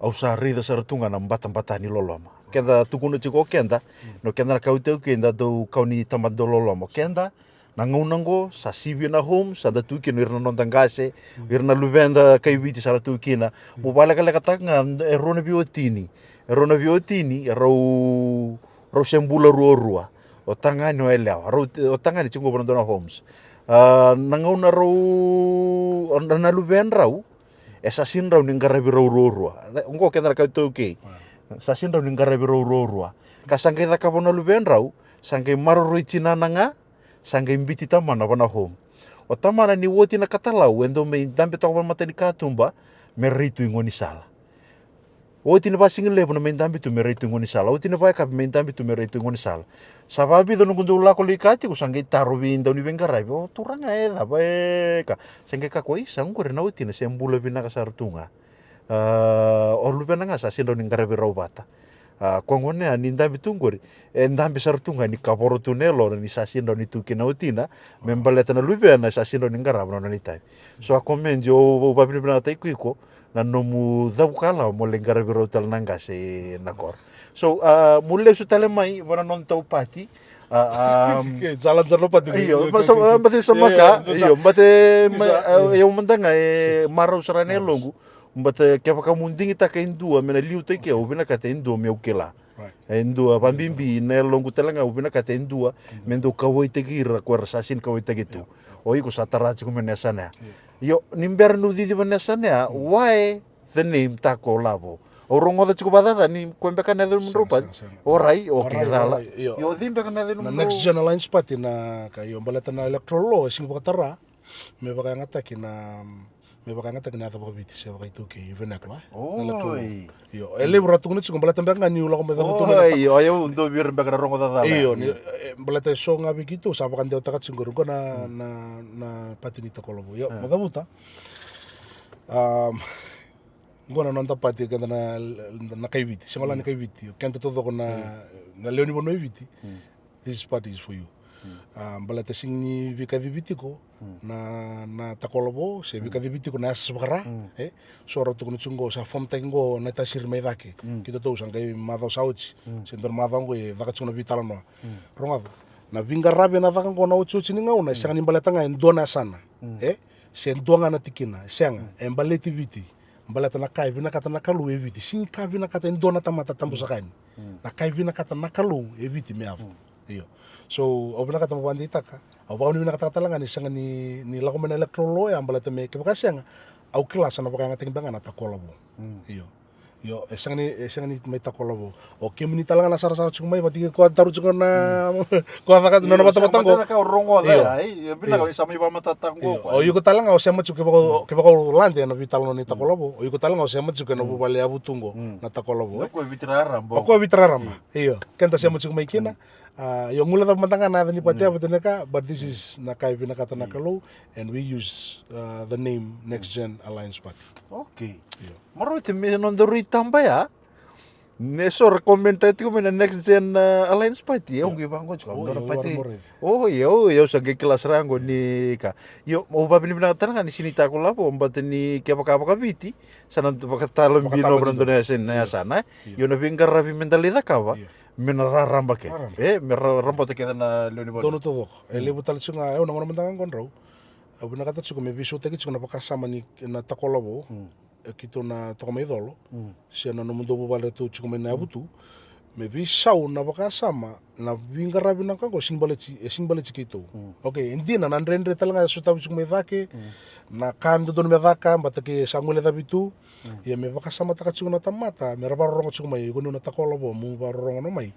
Speaker 1: au sa rida saratunga na mbata ni loloma kenda tukuna tiko kenda no kenda na kauteu kenda do kauni tamando loloma kenda na ngaunango sa sivi na home sa datu kino irna nondangase irna luvenda kai witi sa datu kina mubala kala katanga erona biotini rau sembula rua o tangani o elea o tangani tingo bonondona homes na ngauna rau na luven rau esasin rau ningarabi rua ngo kenda ka to ke sasin rau ningarabi rua kasangke ta kabona luven rau sangke maroro itinananga sangke mbiti tamana wana home o tamana ni woti na katalau endo me dambe to mata ni katumba me ritu ngoni sala woti na basing lebo na me dambe tu me ritu ngoni sala woti na ka me dambe tu me ritu ngoni sala sababi do ngundu la ko likati ku sangke taru winda ni vengarai o turanga eda ka sangke ka ko isa ngore na woti na sembula bina ka sartunga o lupena nga sa sindo ni ngarabi robata kongone ni ndambi tungori ndambi sartunga ni kaporo tunelo ni sasindo ni tukina utina membaleta na lube na sasindo ni ngarabno na nitai so akomenji o babini bina tai kuiko na nomu dabukala mo lengarabi rotal nanga se nakor so mulle su tale mai wana non tau pati
Speaker 2: jalan-jalan pati
Speaker 1: iyo mbate samaka iyo mbate yo mandanga marau sarane longu mbate ke pakamundingi ta kaindua mena liu te ke ubina ka tendo me ukela endua pambimbi ne longu telanga ubina ka tendua mendo kawoi te gira ko rasasin kawoi te gitu o iko satarachi ko menasana yo nimber nu di menasana why the name tako labo o rongo da chuko badada ni kwembe ka nether munrupa orai o ke dala yo dimbe ka nether
Speaker 2: na next gen alliance party na kayo baleta na electoral law sing bakatara me baka ngata me baka ngata kina tapa biti se baka itu ke venak la yo ele bratu ni chuko baleta mbanga ni ulo ko me
Speaker 1: tu yo undo bir mbaka rongo da dala
Speaker 2: iyo ni baleta so ngabi gitu sa baka ndeu takat singgur ko na party ni tokolobo yo madabuta ngona nonta pati kenda na kaiviti semala na kaiviti kenda todo na leoni bono eviti this party is for you balata sing vika viviti ko na takolobo se vika viviti ko na asbara sora to kunchungo sa fom tengo na tasir me dake kita to sang kai mado sauchi sendor madongo e vaka chuna vitalano ronga na vinga rabe na vaka ngona uchu chininga una sanga balata nga ndona sana se ndonga na tikina sanga embaleti viti balata na kai vina kata nakalu eviti sing ka vina kata ndona tamata tambu sakani na kai vina kata nakalu eviti meavo iyo so obina kata mabandi taka au bawni vina kata talanga ni sanga ni lako mena electoral law yang balata me ke bakasanga au kelas na baka ngating banga na takolabo iyo yo sanga ni me takolabo o kemini talanga na sara chumai bati ko taru chukona ko avaka no bata batango
Speaker 1: ka rongo da bina ka sama iba mata tango
Speaker 2: o yuko talanga o sema chuke bako lande na vitalo ni takolabo o yuko talanga o sema chuke no bale abutungo na takolabo
Speaker 1: ko vitraramba
Speaker 2: ko vitraramba iyo kenta sema chuke mai kina yung mula ta matanga na ni patia beteneka but this is nakai binakata nakalo and we use the name Next Gen Alliance Party.
Speaker 1: Okay. Maro te me non do ritamba ya. Ne so recommended ko na Next Gen Alliance Party yung gibango ko do pati. Oh yo sa kelas rango ni ka. Yo mo ba binibina ni sinita ko labo mbate ni kaya ka biti sanan pakatalo bino brando na sana. Yo na vinga ravi mentalidad ka ba. Menararamba ke meraramba te keda na leoni bono
Speaker 2: dono todo ele butal chunga na ngona mandangan konro abu na kata chuko me biso te chunga na pakasama ni na takolobo kito na tokomedolo se na no mundo bubale tu chuko me na butu me vi sau na bakasama na vingara binang kango sing baleci kito. Okay, hindi na nandrendre talaga suta bisung me vake na kam do me vaka batake sangule dabitu ya me bakasama takachung na tamata me rabarong chung mai gunu na takola bo mu barong no mai.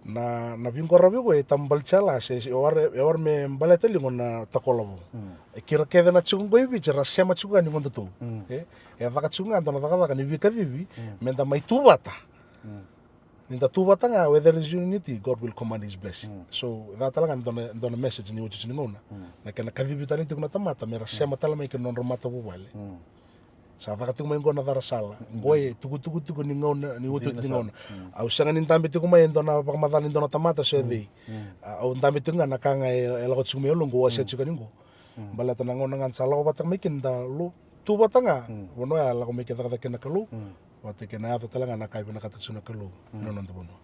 Speaker 2: Na vingara bi we tambal chala se war me balete lingon na takola bo. Kira keve na chung boy bi jara sema chunga ni mondo tu. Ya vakachunga ndo na vaka ni vika vivi menda mai tubata. Ninda tubata nga where there is unity, God will command His blessing. So that talaga ndona message ni uchu ningona. Na kana kavibitani tu na tamata mera sema tala mai kana normata bubale. Sa vaka tu mai ngona dara sala. Ngoi tuku ningona ni uchu ningona. Au sanga nintambe tu mai ndona pakamadali ndona tamata sebe. Au ndambe tu nga nakanga ela ko tsumio longo wa sechu kaningo. Bala tanangona ngan sala ko batang mai kinda lu tubata nga. Wono ya la ko mai kata kana kalu. Wate kena ato talaga na kai pina kata suna kalu ino nanto bono.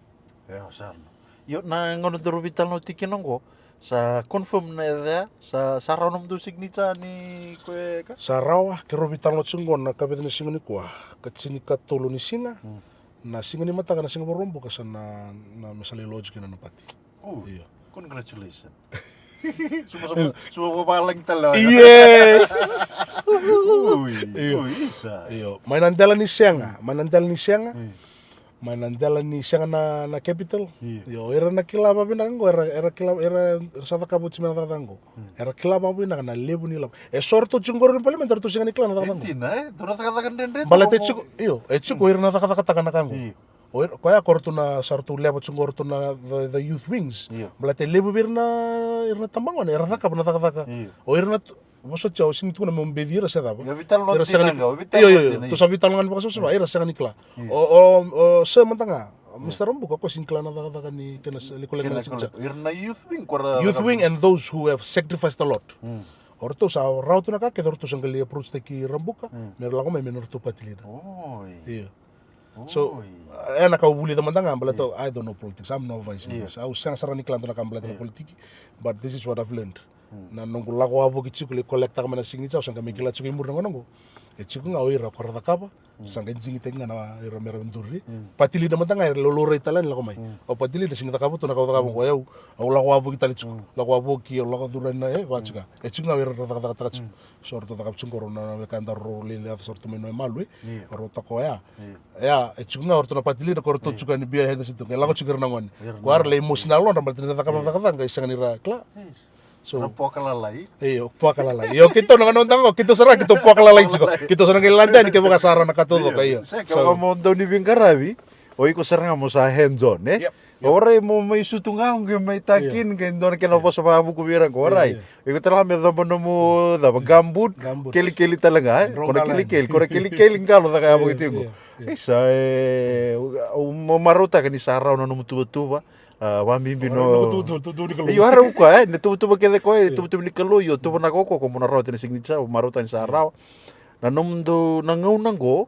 Speaker 1: Ya sarno. Yo na ngono doro vital no tikinongo sa confirm na idea sa ranom tu signature ni kue ka.
Speaker 2: Sa rawa ke robital no tsungon na kabet ni singa ni kwa katsini katolo ni singa na singa ni mata kana singa borombo kasa na misali logic na napati. Iyo.
Speaker 1: Congratulations. Sumo paling talo.
Speaker 2: Yes.
Speaker 1: Iyo. Isa.
Speaker 2: Iyo. Mainandala ni sianga na capital. Yo era na kilaba binango era sata kabu chimena tango. Era kilaba binanga na lebu ni lab. Sorto chungor ni parliament sorto singa ni klan tango.
Speaker 1: Tina, dora taka den.
Speaker 2: Balate chuko iyo, chuko era na taka na kango. Kaya korto na sarto lebo chungor to na the youth wings. Balate lebu irna tambangon era taka na taka. O era na Maso chao sini tu na membevira sa daba.
Speaker 1: Vital no tinanga,
Speaker 2: Iyo, tu sa vital ngan bakaso sa era sa nikla. O sa mantanga. Mr. Rombo ko sinkla na daga ni kana likolen na sincha.
Speaker 1: Irna youth wing kora.
Speaker 2: Youth wing and those who have sacrificed a lot. Orto sa rauto na ka ke orto sangali approach te ki Rambuka. Mer lago me menor to patilida. Iyo. So, na ka ubuli da mantanga balato I don't know politics. I'm no vice in this. Au sang sarani klan to na kam balato politiki. But this is what I've learned. Na nongo lago abo ki chiku le kolekta kama na signature sanga mikila chiku imur nongo e chiku nga oira korda kapa sanga jingi tenga na ira mera nduri patili da matanga lo lore italan lago mai o patili da singa kabu to na kabu ko yau au lago abo ki tali chiku lago abo ki lago dura na wa chiku e chiku nga ira ta chiku sorto ta kabu chiku na me kanda ro le sorto me no malwe ro ta ko ya e chiku nga orto na patili da korto chiku ni bia henda situ lago chiku na ngoni ko ar le emotional lo na patili da kabu nga sanga ni ra kla.
Speaker 1: So pokalalai.
Speaker 2: Pokalalai. Yo kito nang tango kito sara kito pokalalai chiko. Kito sara ngelanda ni kebo kasara nakatudo kayo.
Speaker 1: So mo daw ni Bingarabi, o iko sara nga mo sa hands on Oray mo may sutunga ng may takin kay doon kaya po sa babu ko birang ko oray. Iko talaga may dabo mo dabo gambut kili talaga kora kili ngalo da kaya mo ito. Isa mo maruta kani sa araw na numutuba wambimbi no iyo araw ko natutuba kede ko tutuba ni kaluyo tuba na ko como na raw tin signature maruta ni sa araw nanomdo nangaunango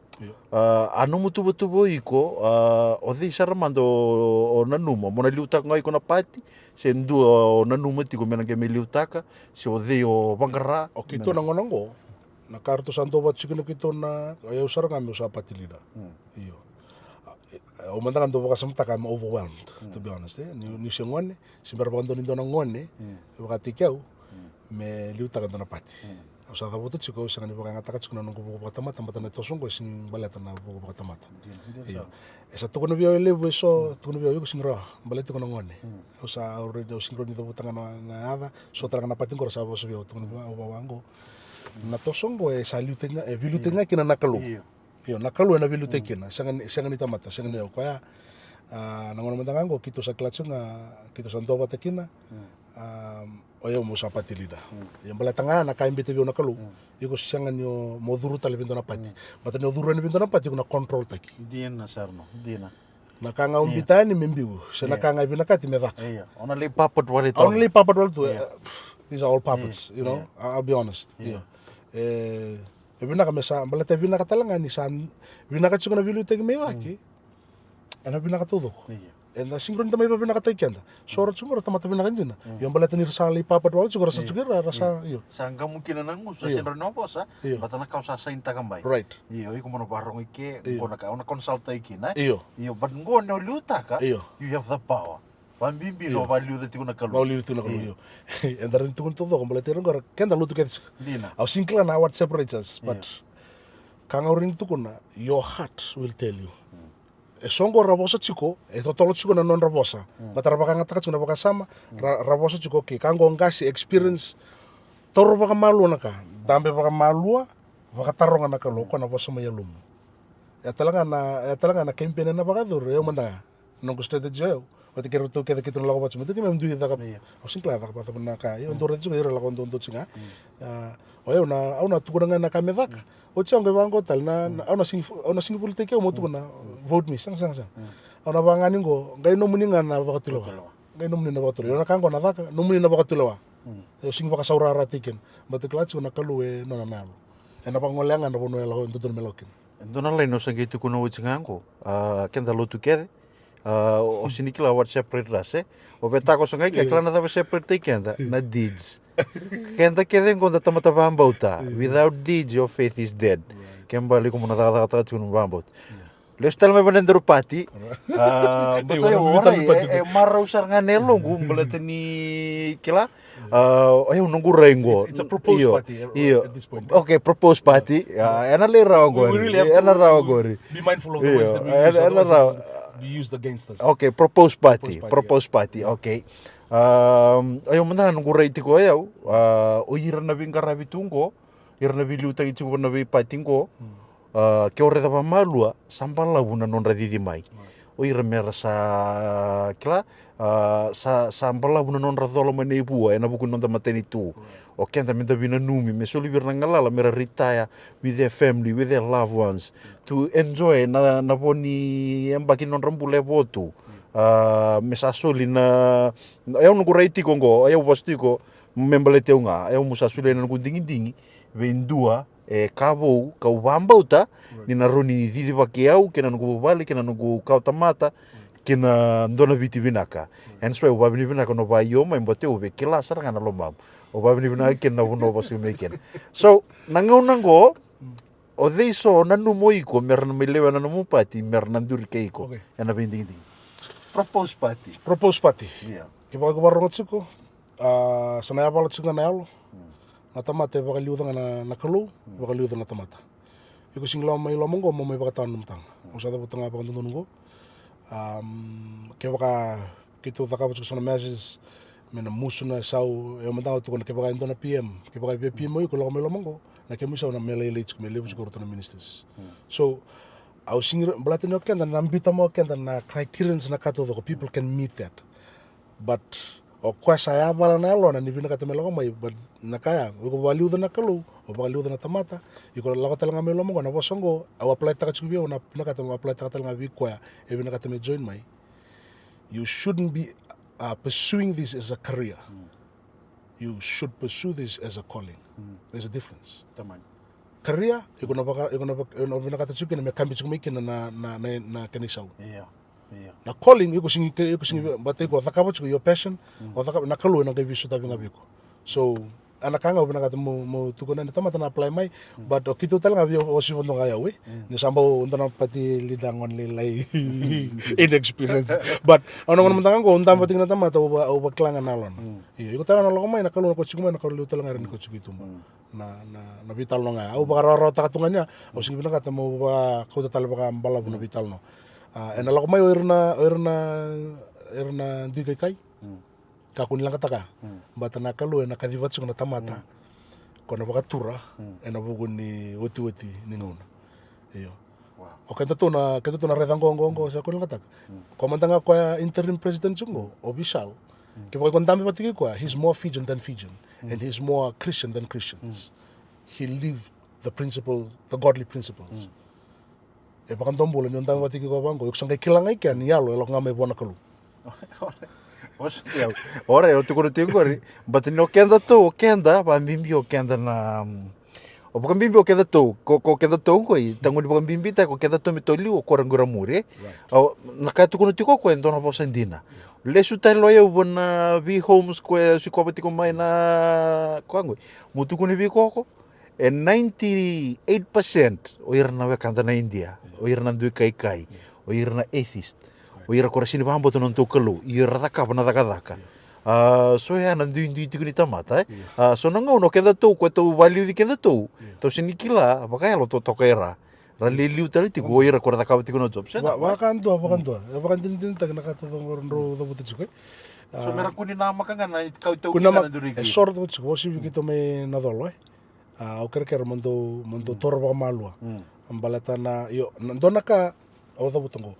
Speaker 1: ano mutubo iko o di saramando o nanuma mona liuta ngai ko na pati sendu o nanuma ti ko menang ke meliutaka se o de o bangara
Speaker 2: o kito nangonango na kartu santo bat sikino kito na ayo sarang kami sa patilida iyo o mandangan do bakasam taka I'm overwhelmed to be honest ni sengone simberbando nindo nangone wakati kau me liutaka na pati o sa daboto chiko sanga ni baka taka chiko nang buko tamata mata na tosongo sing baleta na buko tamata iyo esa to kono bio lewe so to kono bio yo singra baleta kono ngone o sa already o singro ni do butanga na ava so tara na pati ngora sa bo so bio to kono bio wango na tosongo sa liutenga vilutenga kina nakalu iyo nakalu na vilutekina sanga ni tamata sanga ni ko ya nangono mandangango kito sa klatsunga kito sa ndoba tekina oyo mo sa patilida yang balatanga na kaimbete bio nakalu iko sanga ni moduru tale binto na pati mata ni oduru ni binto na pati kuna control taki
Speaker 1: dina sarno dina
Speaker 2: nakanga umbitani membiu se nakanga binakati medaka
Speaker 1: only puppet wali
Speaker 2: to these are all puppets you know I'll be honest binaka mesa balata binaka talanga ni san binaka chukuna bilu tegi mewaki ana binaka todo ena singron tamay pa pinakatay kenda sorot siguro tamata pinakanjina yung balatan ni sali papa dwal siguro sa siguro rasa iyo
Speaker 1: Sangka mungkin nang sa
Speaker 2: Iyo.
Speaker 1: senro nopo sa
Speaker 2: Iyo.
Speaker 1: batana kau sa sain takambay.
Speaker 2: right
Speaker 1: Iyo, iko mo barong ike,
Speaker 2: Iyo.
Speaker 1: ko na konsulta iki na.
Speaker 2: iyo
Speaker 1: Iyo, but ngo no luta ka.
Speaker 2: iyo
Speaker 1: You have the power. Pambimbi
Speaker 2: Iyo.
Speaker 1: no value that you na kalu.
Speaker 2: mauli itu na kalu iyo and darin tukun todo kung balatan ngor kenda lutu kets
Speaker 1: Dina.
Speaker 2: au singkla na what separates us but kangaurin tukun na your heart will tell you songo rabosa chiko totolo chiko na non rabosa matara baka ngata chiko na baka sama rabosa chiko ki kango ngasi experience toro baka malu naka dambe baka malua baka taronga naka loko na bosa mayalum ya talanga na campaign na baka dur yo manda nong strategy yo wati kero to keda kitun lago bachu mete mem duit daka au singkla daka pata naka yo ndore chiko ira lago ndo chinga o yo na au na tukunanga na kamedaka o chonge bango tal na au na sing politik yo mo tukuna vote me sang ona bangani ngo ngai no muninga na bakatulo ngai no munina bakatulo ona kango na daka no munina bakatulo yo sing baka saurara tiken batuklat na kalue no na nalo ena bangolenga na bono ela ndo don melokin
Speaker 1: Dona lai no sangi tu kuno wichingango. Kenda lotu kede. O sinikila what separate rase. O betako sangai ke klana da separate kenda na deeds. Kenda kede ngonda tamata bambauta. Without deeds your faith is dead. Kembali ko muna ta tunu bambaut. Lestal me banendro pati. Betul ya ora marau sarnganelo ngumbalete ni kila. Ayo nunggu rengo.
Speaker 2: It's a proposed party at this point.
Speaker 1: Okay, proposed party. Ena le raw
Speaker 2: We
Speaker 1: gori.
Speaker 2: really have
Speaker 1: Ena
Speaker 2: to
Speaker 1: raw gori.
Speaker 2: be mindful of the words that we use,
Speaker 1: Ena
Speaker 2: otherwise
Speaker 1: raw.
Speaker 2: it'll be used against us.
Speaker 1: Okay, proposed party.
Speaker 2: Proposed party,
Speaker 1: Proposed party. Okay. Ayo mana nunggu reiti ko ayo. O ira na bingara bitungo. Ira na biluta itu na bi patingo. Ke ore da malua sambala buna non radidi mai. O ira mera sa kila sa sambala buna non radolo mane bua ena buku non da mateni tu. O kenda minta bina numi me soli birna ngalala mera retire with their family, with their loved ones to enjoy na boni embaki non rambule votu. Me sa soli na ayo nungu reiti kongo ayo pastiko membalete unga ayo musa soli na kundingi vendua kabo kau bambauta ni na roni didi bakiau kena nungu bali kena nungu kau tamata kena ndona viti binaka and so ba bini binaka no ba yo mai mbote ube kila saranga na lomam o ba bini binaka kena uno ba meken so nangau nango o deiso nanu moiko merna melewa na mo pati merna ndur keiko
Speaker 2: Okay.
Speaker 1: ena binding propose party
Speaker 2: Proposed party.
Speaker 1: yeah
Speaker 2: Kipa ko barongo tsiko. Sanaya pala tsiko na yalo. Na tamata baka liuda na kalu, baka liuda na tamata. Iko singla mai lomongo mo mai baka tan numtang. Usada butanga baka nungo. Ke baka kito taka butsko sana messages mena musuna sau e manda to ke baka indona PM. Ke baka PM mo iko mai lomongo. Na ke musa na mele tsiko mele butsko rotana ministers. So au singira blatin no kenda na mbita mo kenda na criterions na kato the people can meet that. But o kwa saya bala na lo na nibina kata melo mai but nakaya ko value na kalu o value na tamata iko la kata nga melo mo na bosongo au apply ta kachu bio na pina kata apply ta kata nga bi kwa e bina kata me join mai you shouldn't be pursuing this as a career. You should pursue this as a calling. There's a difference.
Speaker 1: taman
Speaker 2: Career iko na bina kata chuki na me kambi chumi kina na kanisau.
Speaker 1: yeah yeah
Speaker 2: Na calling iko singi bate ko thakabo chiko your passion o thakabo na kalu na gabi suta binga biko. So anakanga ubina kata mo tukona na tamata na apply mai but o kito talanga bio o si fondo ngaya we ni sambo undana pati lidangon lilai inexperience but ono ngono mantanga ko undam pati na tamata o baklanga nalon. Iko talanga lo mai na kalu na ko chiko mai na kalu talanga ren ko chiko tumba. Na vital no nga au bagararo takatunganya o singi bina kata mo ba ko tal baga mbala buna vital no. Ena lako mai erna ndikai kai ka kunilang kataka bata na kalu ena kadivat na tamata kona baka tura ena bugun ni woti ni nguna iyo
Speaker 1: wow
Speaker 2: o kento na redangongo sa kunilang kataka komandanga kwa interim president chungo official ke baka kondambe patiki kwa he's more Fijian than Fijian and he's more Christian than Christians he lived the godly principles e baka ndombole ni ndanga patiki kwa bango yoksanga kilanga ikia ni yalo elo ngame bona kalu
Speaker 1: ora eu te kuru tingori but no kenda to kenda ba mimbi o kenda na o O pakambimbi o keda tou, ko keda tou koi, tango ni pakambimbi ta ko keda tou mitoli o korangura muri. O nakatu kuno tiko ko entona po sandina. Lesu tai loya ubona vi homes ko si ko pati ko mai na ko mutu kuno vi ko. And 98% o ira na wekanta na India, o ira na dui kai, o ira na atheist, o ira kora sini paham boto nonto kalu, ira daka pana daka. So ya nan dui tiku ni tamata so nangau no keda tou ko tou value di keda tou. Tau sini kila baka lo to tokaira. Ra liliu tali tiku o ira kora daka tiku no job.
Speaker 2: Wakantua. Wakantin tak nakatotong ro do butu chiko.
Speaker 1: So mera kuni nama ka ngana kau tau
Speaker 2: Kunama
Speaker 1: kina duriki.
Speaker 2: sort do chiko si bikito me nadolo au kerker mando torba malua. Ambalata na yo ndona ka au do butungo.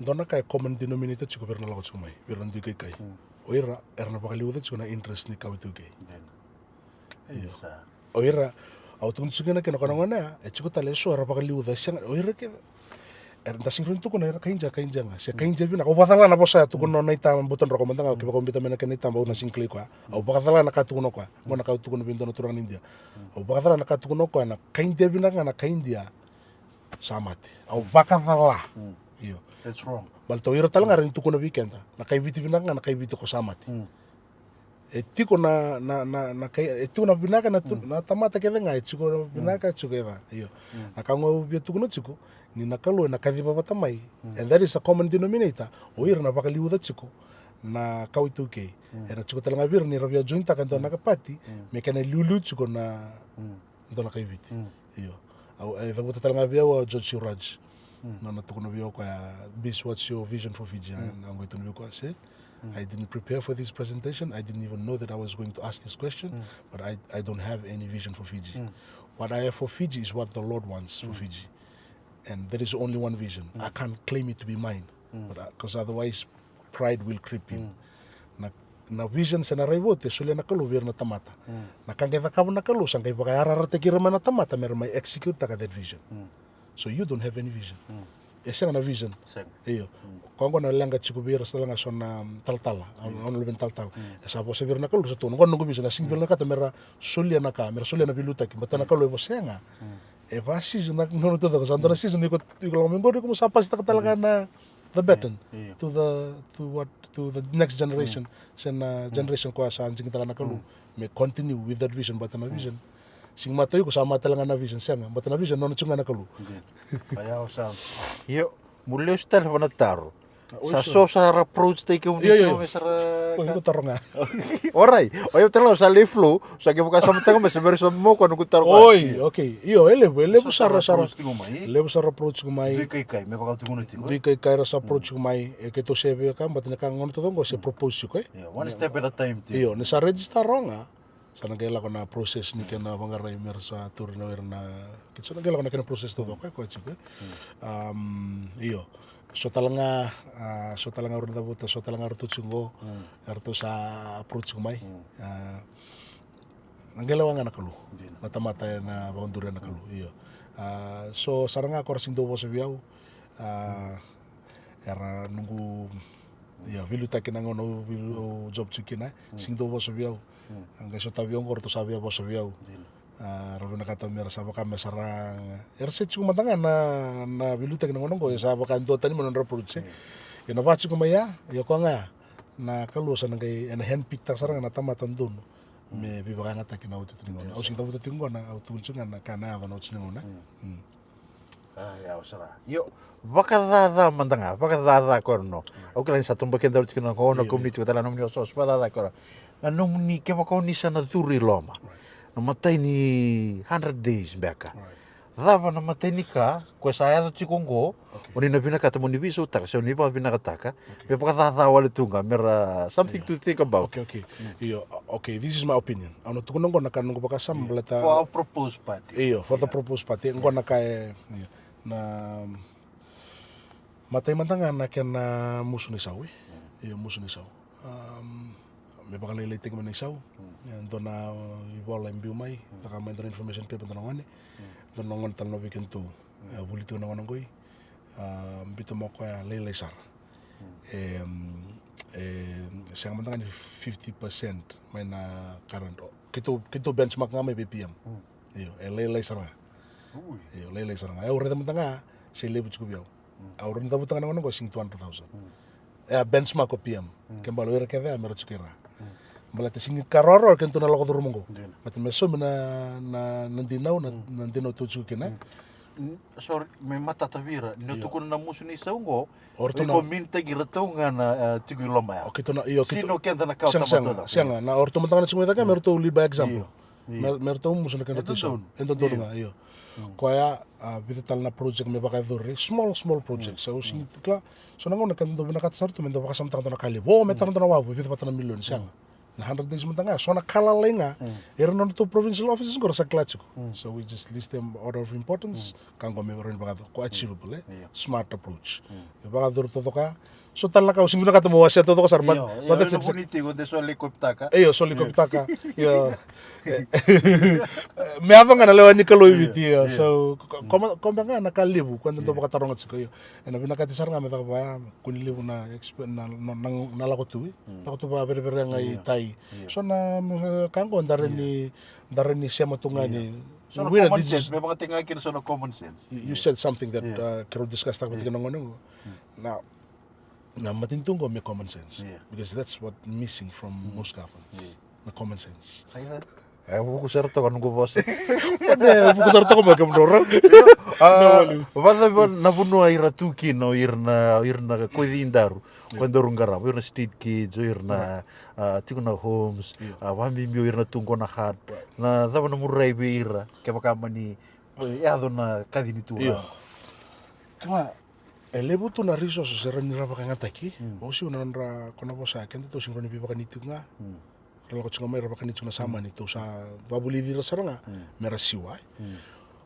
Speaker 2: Ndona ka common denominator chiko perna lago chumai. Berandi kai. Oira erna bakaliu do chiko na interest ni kau tu ke. Oira au tun chiko na kena kona chiko tale so ara bakaliu do sang oira ke da singron tu kona era kainja nga se kainja bina ko batala na bosa tu kono na ita buton rekomenda nga ke ba kombita mena kena ita ba una singkli kwa au batala na ka tu kono kwa ngona ka tu kono bindo na turang India au batala na ka tu kono kwa na kainja bina nga na kaindia samate au bakatala iyo
Speaker 1: That's wrong.
Speaker 2: bal to ira talanga rin tu kono weekend na kai biti bina nga na kai biti ko samate etiko na kai etiko na bina ka na tamata ke nga etiko na bina ka chukeva iyo akango bitu kono chiku ni nakalo na kadiba batamai and that is a common denominator o ira na bakaliu da chiku na kautu ke era chiku talanga bir ni rabia junta kan na kapati me kana lulu chiku na ndona kaibiti iyo au eva buta talanga bia wa George Raj na tukuno bia kwa this what's your vision for Fiji and I'm going to know what say I didn't prepare for this presentation. I didn't even know that I was going to ask this question, but I don't have any vision for Fiji. What I have for Fiji is what the Lord wants for Fiji. And there is only one vision. I can't claim it to be mine, because otherwise pride will creep in. Na vision sa naraivote, sulia na kalu na tamata. Na kangkita ka na kalu, sangkay baka ararate kirama na tamata, meron may execute taka that vision. So you don't have any vision. Esa na vision. Iyo. Kung na lang chiku bira sa lang aso na taltala, ano lubin taltala. Esa po sa bira na kalu sa tuno. Kung nung vision na single na kata mera sulia na biluta ki, bata na kalu ebo senga. Eva season na nono to the santo na season ikot minggo ko sa pas talaga na the baton to the next generation sen generation ko sa anjing talaga na kalu may continue with that vision bata na vision sing matoy ko sama talaga na vision senga bata na vision nono chunga na kalu
Speaker 1: Kaya sa yo mulai sudah na taro sa so sa approach tay ko
Speaker 2: Yo.
Speaker 1: sa
Speaker 2: ko taro nga
Speaker 1: Oray, oyo telo sa flow, sa que boca samta ko sa verso mo ko nugo taro.
Speaker 2: Oy, okay. Iyo ele sara
Speaker 1: mai.
Speaker 2: levo sara approach ko mai
Speaker 1: Dui kai, me bakal tungo niti.
Speaker 2: dui kai ra sa approach ko mai ke to sebe ka batina ka ngono to ngo se propose ko
Speaker 1: One step at a time.
Speaker 2: iyo ni sa register ronga sa nagela ko na process ni kena bangaray mer sa turno na kitso nagela ko na kena process to ko chiko iyo so talanga ron da buta so talanga rutu chungo arto sa approach ko mai nagela wanga na kalu mata-mata na bangdura na kalu iyo so saranga ko rasing do sa biao era nunggu ya viluta kinang ono job chukina sing do sa biao ang so tabiong ko to sabi sa biao rabi nakata mera sa baka mesarang erse chuma tanga na viluta kinang ono ko sa baka ndo tani monon reproduce ya na bachu ko maya ya ko nga na kalu sa nangay en hand pick ta sarang na tamatan dun me bibaka ngata kina utu tingon au sing tabu tingon na au tunchunga na kana no tingon na
Speaker 1: Ya usara. Yo, baka dada mandanga, baka dada korno. O kailan sa tumba kenda ulit kina ko no community ko tala nomni osos pa dada kora. Na nomni ke baka ni sa na turi loma. No matay ni 100 days beka. Dava na matay ni ka, ko sa ya to chikongo, oni na binaka ta moni biso ta sa oni pa binaka taka. Be baka dada wala tunga mera something to think about.
Speaker 2: Okay. Iyo, okay, this is my opinion. Ano tukunong ko nakanong ko baka sambalata.
Speaker 1: For our proposed party.
Speaker 2: Iyo, for the proposed party. Ngo na kay na matay mantanga na kaya na muso ni saw iyo muso ni saw may baka liliting man ni saw doon na iwala yung biumay nakamay na information kaya pantanong doon nang tal na weekend to bulito na wanang koy bito mo kaya lilay sar siyang mantanga ni 50% may na current kito benchmark nga may BPM Iyo, lelai saranga. Iyo, lelai saranga. Au reda mutanga, se lebu cukup yau. Au reda mutanga nangono ko sing 200,000. Benchmark ko PM. Kembalo ira keve amera cukira. Bala te singi karoro kento na lako turumongo. Mate meso na nandinau nandinau tuju kena.
Speaker 1: Sorry, me mata tavira. No tukuna na musu ni saungo.
Speaker 2: Orto
Speaker 1: Ko minta gira taunga na tigu loma.
Speaker 2: O kito na iyo kito.
Speaker 1: Sino kenta na kauta matoda.
Speaker 2: Sianga na orto mutanga na singo itaka merto lead by example. Merto musu na kento tuju. Ento donga iyo. Koya vital na project me baka dore small project. So sing kla so nango na kento bina kata sarto mendo baka samtang na kali. Wo metar na wabu vita patana million sianga. Na 100 days mutanga so na kala lenga era no to provincial offices ngora sa klatsiko. So we just list them order of importance kango me ron baka ko achievable smart approach. Baka dor to ka so tala ka using na kata mo wasya to ka sarbat.
Speaker 1: But that's boniti go de soli koptaka.
Speaker 2: Iyo soli koptaka. Iyo me avanga na lewa nikalo ibiti so komba nga nakalibu kwanda to baka taronga tsiko iyo. Na binakati saranga me ta ba kunilibu na na lako tuwi. Lako to ba bere ngai tai. So na kango dareni siya matungani.
Speaker 1: So common sense, may mga tinga kina so common sense.
Speaker 2: You said something that kero discuss tak pati kanong now na matintong ko may common sense because that's what missing from most governments. Na common sense.
Speaker 1: Buku sarto kan ko boss.
Speaker 2: Buku sarto ko magamdora.
Speaker 1: Basta nabuno ira tuki no irna koidindaru. Quando rungara, irna street kids, irna tikuna homes, wambimio irna tungo na hat. Na dava na murai beira, ke makamani yado na kadini tu.
Speaker 2: Kama elebu tu na resources era ni rapa kanga taki. Osi una nra kona bosa kente to singroni pipa kanitu nga. Kalau ko tsunga mai rapa kanitu na sama ni to sa babuli dira saranga mera siwa.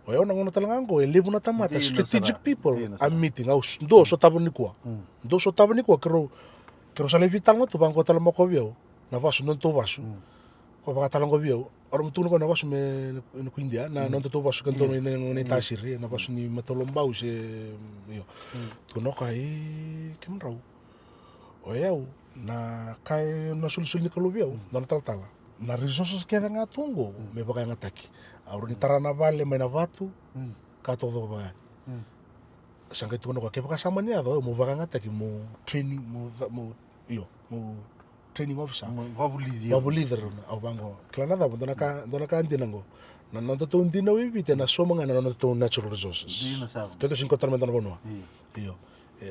Speaker 2: Oyo nangono talaga ko elebu na tamata strategic people I'm meeting aus do so tabu ni kwa. Do so tabu ni kwa kero sa levital mo to bangko tala mo ko bio. Na vasu non to vasu. Ko baka tala ko bio. Orang tu ko na vasu me no India na non to vasu kan to ni tasiri na vasu ni matolombau se yo. Tu no kai kemrau. Oyo na kai na sul ni ko bio. Na tala. Na resources kaya nga tungo me baka nga taki. Auro ni tarana vale me na vatu ka todo ba. Sangka tu no ka baka sama ni ado mo baka nga taki mo training mo training officer. Babu leader au bango. Klana da dona ka andinango. Na nando to ndina wibite na soma nga na nando to natural resources. Teto sin kotar mendana bono. Iyo.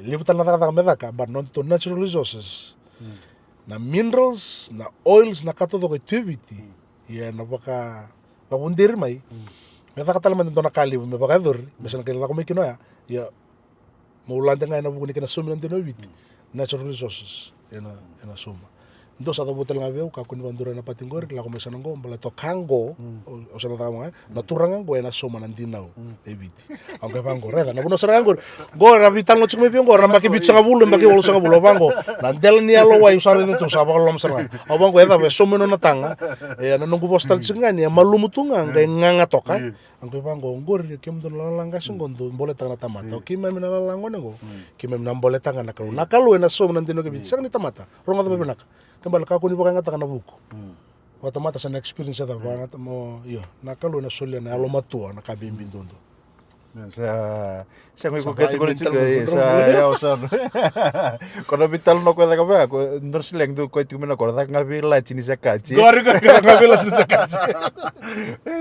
Speaker 2: Libutan na da medaka but nando to natural resources. Na minerals, na oils, na katodo ko activity. Ya na baka babundir mai. Me baka talaman do na kali me baka dor. Mesan kailan ko may kinoya. Ya maulanda nga na bukuni kana sumi nandino activity. Natural resources ena suma. Ndo sa tabutel nga veo ka kuni bandura na patingor la ko mesan ngo bala to kango o sa tama na turangan go ena suma nandinaw activity. Ang bango reda na buno sa ngo go ra vital no tsumi ngo ra makibit sa bulo maki wolo sa bulo bango. Nandel ni alo wa usare nito sa bakolom sa. Ang bango eda be sumi no natanga. Na nungu postal tsingani malumutunga nga nganga toka. Ang bango ngor kem don lalanga sungondo boleta na tamata. Kima mina lalango ngo. Kima mina boleta nga nakalu. Nakalu ena suma nandino kibit sa ni tamata. Ronga to benak. Kembali ka kuni baka ngata kana buku. Watamata sa na experience ata baka mo iyo nakalo na solya na alomatua na kabimbi ndondo.
Speaker 1: Sa ko kete ko sa ya osan. Kono vital no ko daga ba ko ndor sileng do ko timena ko daga ngabila chini sa kachi.
Speaker 2: Gori ko ngabila chini sa kachi.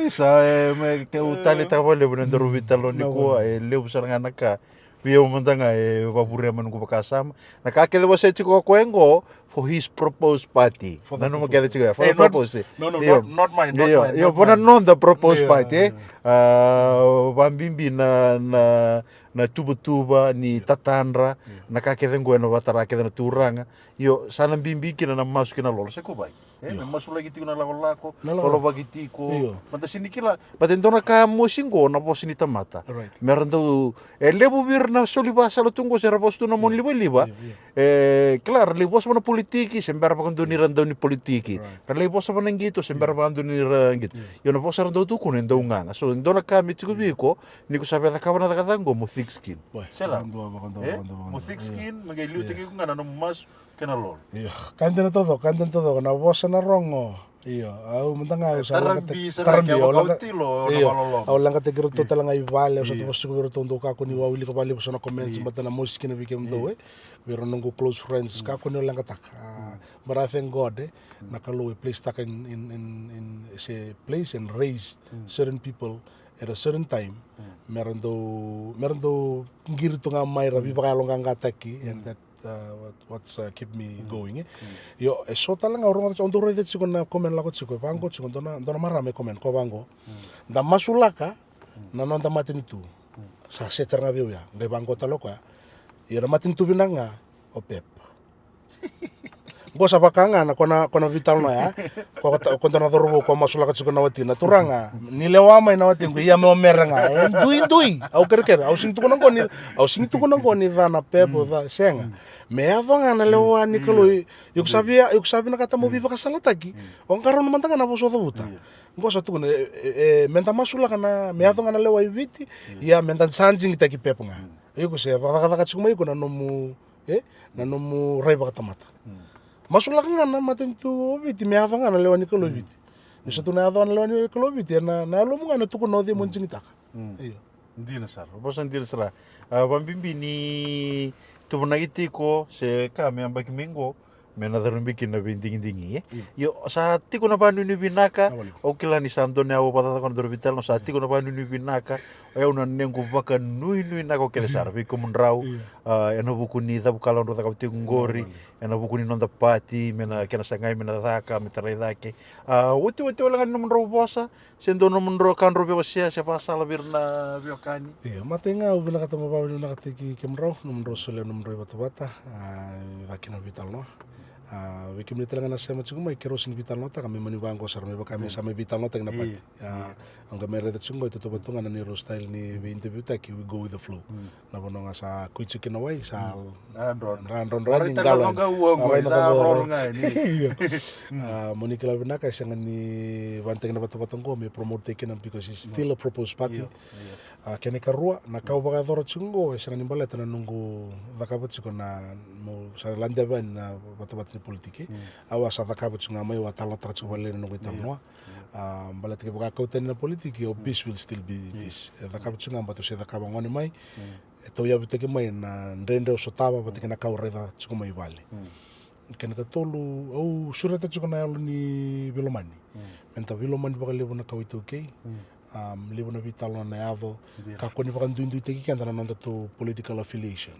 Speaker 1: Sa me ke utali ta vole bu ndor vital ni ko le usar ngana ka. Vio mantanga babure man ko bakasam. Nakakede was chiko ko engo for his proposed party. Nano magkada chiko for propose.
Speaker 2: No, not mine.
Speaker 1: Yo pona non the proposed party. Bambimbi na tuba ni tatanra nakakede ngo na watara kede na turanga. Yo sana bimbi kina na masu kina lolo se ko bai. Masu lagi tiko na lako lolo bagi tiko. Mata sinikila patendona ka mosingo na posini tamata. Meron daw lebu bir na solibasa lo tunggo sa raposto na mon liba. Klar libos mo na politiki sembara pa kando ni randaw ni politiki. Libos mo nang gito sembara pa kando ni rangit. Yo na po sa randaw tu kuno ndaw nga. So ndo na kami tsubiko ni ko sabi ta kawana ta katango mo thick skin. Sela. Mo thick skin magailu tiki ko nga na mas kenalol.
Speaker 2: Kanten todo na bosa na rongo. Iya, au mentanga au
Speaker 1: Tarambi sana kaya wakautilo na malolong.
Speaker 2: au langa te geruto talanga i vale au sa to fosu geruto ndo ka kuni wawili ka vale sona comments matana music na bikem do we ro nungu close friends ka kuni langa tak. But I thank God nakalo we place tak in say place and raised certain people at a certain time. Meron do ngirito nga may rabi pa kalong nga taki and that what's keep me going yo so talanga orang on do redet siko na komen lako siko bango siko dona marame komen ko bango da masulaka na nonda matin itu sa setar nga ya ngai bango taloko ya matin tu binanga o pep Gosa bakanga na kona vital na ya ko na dorobo ko masulaka siko na watina turanga nilewama na watin ya me omeranga dui au kerker au sing tu kono ngoni dana pepo da senga me avanga na lewa ni kalo yuk sabi na kata mo biba kasala tagi on karon mantanga na boso buta gosa tu menta masulaka na me avanga na lewa ibiti ya menta sanjing tagi pepo nga yuk se baka tsuma yuk na nomu na nomu rai baka tamata masulaka nga na matin tu biti me avanga na lewa ni kalo biti ni satu na avanga na lewa ni kalo biti na lo mo nga na tuko no de mo jingitaka iyo
Speaker 1: Ndina sar, bosan ndina sara. Bambimbi ni tubunagiti ko se kami ang bakimingo mena darumbikin na binding-dingi yo sa tiko na banu ni binaka o kila ni santo ne abo patata kon dorbital no sa tiko na banu ni binaka o una nengo baka nui nako kele sar bi kumundrau eno buku ni da bukala ndo taka ngori eno buku ni nonda pati mena kena sangai mena daka mitarai dake uti wala ngani nomro bosa sendo nomro kan robe wasia siapa sala birna biokani
Speaker 2: iya matenga ubina kata mabawa ni nakatiki kemrau nomro sole nomro bata vakina vital no Wiki mni talanga na sema chungu ikero sing vital nota kami mani bango sar me kami sama vital nota na pati anga mere de chungu itu to batunga na ni style ni we interview taki we go with the flow na bono nga sa kuichi kina wai sa ran ni ngala Monica Lavina ka sanga ni banteng na batong ko me promote kina because it's still a proposed party kene karua na kau baga doro chungo sanga ni baleta na nungu dakabot siko na mo sa lande ban na bato politiki awa sa dakabot chunga mai wa talo taka chuba le nungu itamnoa baleta ke baga kau na politiki o peace will still be peace dakabot chunga bato se dakaba ngoni mai to ya biteke mai na ndende osotaba bateke na kau reda chuko mai vale kene ka tolu au surata chuko na yalo ni Vilomani menta Vilomani baga levo na kau itu okay levo na vital na yavo ka koni baga ndundu teki kanda na nonda to political affiliation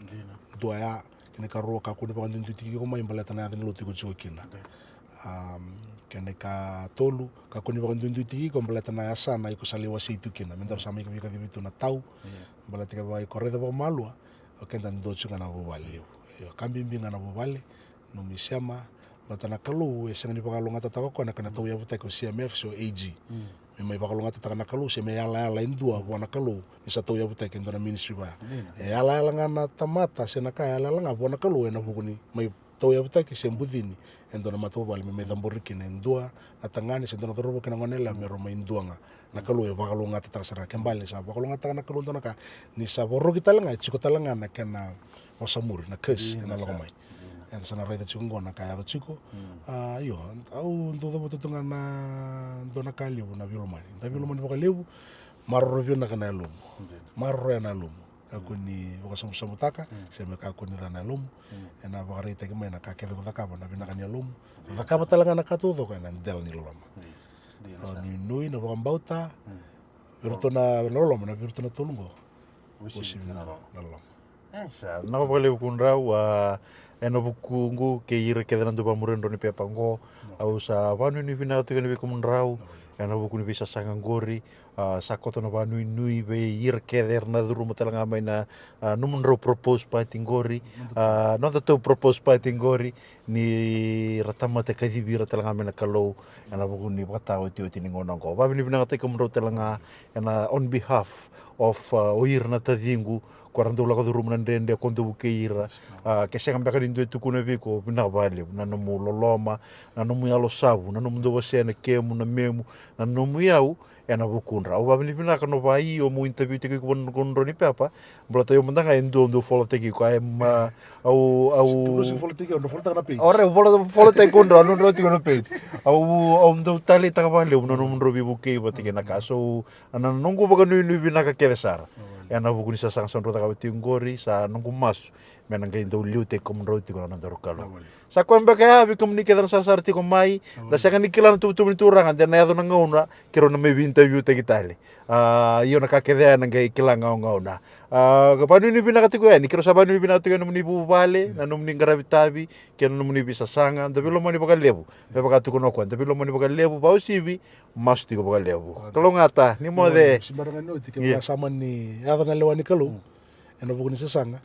Speaker 2: do ya kene ka ro ka koni baga ndundu teki ko mai baleta na yalo tiko chuko kina kene ka tolu ka koni baga ndundu teki ko baleta na yasa na iko salewa situ kina menta sama iko vika dibitu na tau baleta ka vai korreda ba malua o kenda ndo chuka na bo vale yo kambimbi na bo vale no misema matana kalu sanga ni bagalonga tata ko na kana tau ya buta ko CMF so AG me mai bagalonga tata kana kalu se me ala indua bona kalu isa tau ya buta kendo na ministry ba ala ngana tamata se na ka ala nga bona kalu na buguni mai tau ya buta ki se mbudini endo na mato bal me damboriki na indua na tangani se ndo robo kana ngonela me roma indua nga na kalu ya bagalonga tata sara kembali sa bagalonga tata kana kalu ndo na ka ni sa borro kitalanga chiko talanga na kana osamuri na kes na lagomai yang sana reda chungo na kaya to chiko yo au ndo do tunga na ndo na kali na Vilomani baka lebu marro na kana lumu marro na lumu ako ni baka samutaka sema ka ko ni na lumu na baka reta ke mai na ka ke do ka na bina kana lumu ka ba talanga na ka to do kana del ni lolama ni nui na baka bauta virto na lolama na virto na tulungo na lolama
Speaker 1: esa na baka lebu kunrau eno bukungu ke ira ke dana tuba muren doni pepango au sa vanu ni vina tu ke kumunrau eno buku ni bisa sangangori sakoto na vanu nui be ira ke derna duru mutalanga mai na numunro propose pa tingori no to propose pa tingori ni ratama te kadibira talanga mai na kalau eno buku ni bata o tio tiningono ko va ni vina te kumunro talanga ena on behalf of oir na tadingu korando la duru munandende konto bukeira ke senga mbaka indo tukuna viko pina vale na nomu loloma na nomu yalo savu na nomu do wasena kemu na memu na nomu yau ena vukunra o vavini pina ka no vai o mu interview te ko kon roni papa blota yo mundanga endo follow te ko ai ma au
Speaker 2: politiki no folta na page
Speaker 1: ora follow te kon ro no roti ko no page au ndo tali ta vale no nomu ro vi buke ba te na ka so ana nongo ba no ni bina ka kele sara ena vukuni sa sang son rota ka tingori sa nongo mas menang indo liu te kom roti ko na ndoro kalo sa ko mbe ka vi komunike dan sar ti ko mai da sa kan ikilan tu turangan dan ya na ngona kiro na me interview te kitale iyo na ka kede na ngai kilanga ngona ka panu ni bina katiko ni kiro sa panu ni bina katiko no ni bu vale na no ni gravitavi ke no ni bisa sanga da bilo mani baka lebu be baka tu ko no kwanta bilo mani baka lebu ba usivi mas ti ko baka lebu kalau ngata ni mo de
Speaker 2: simbarangan no ti ke sama ni ya na lewani kalu eno bukuni sesanga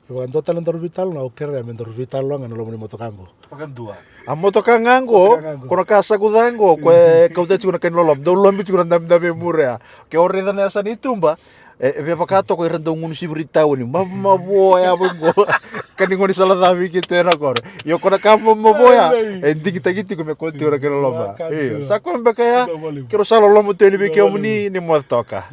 Speaker 2: yo kan total entor vital na okere mentor vital lo ngano lo mani motokango
Speaker 1: pakan dua a motokangango kono kasa kudango kwe kauta chuna kan lolom do lombi chuna ndam ndam mura ke ore dana sana itumba be pakato ko irando ngun si berita ni mama boya bungo kan ngoni sala davi kita na kor yo kono kampo boya endi kita gitu ko me konti ora ke lolomba sa ko mbe kaya kiro sala lomo teni be ke omni ni mo toka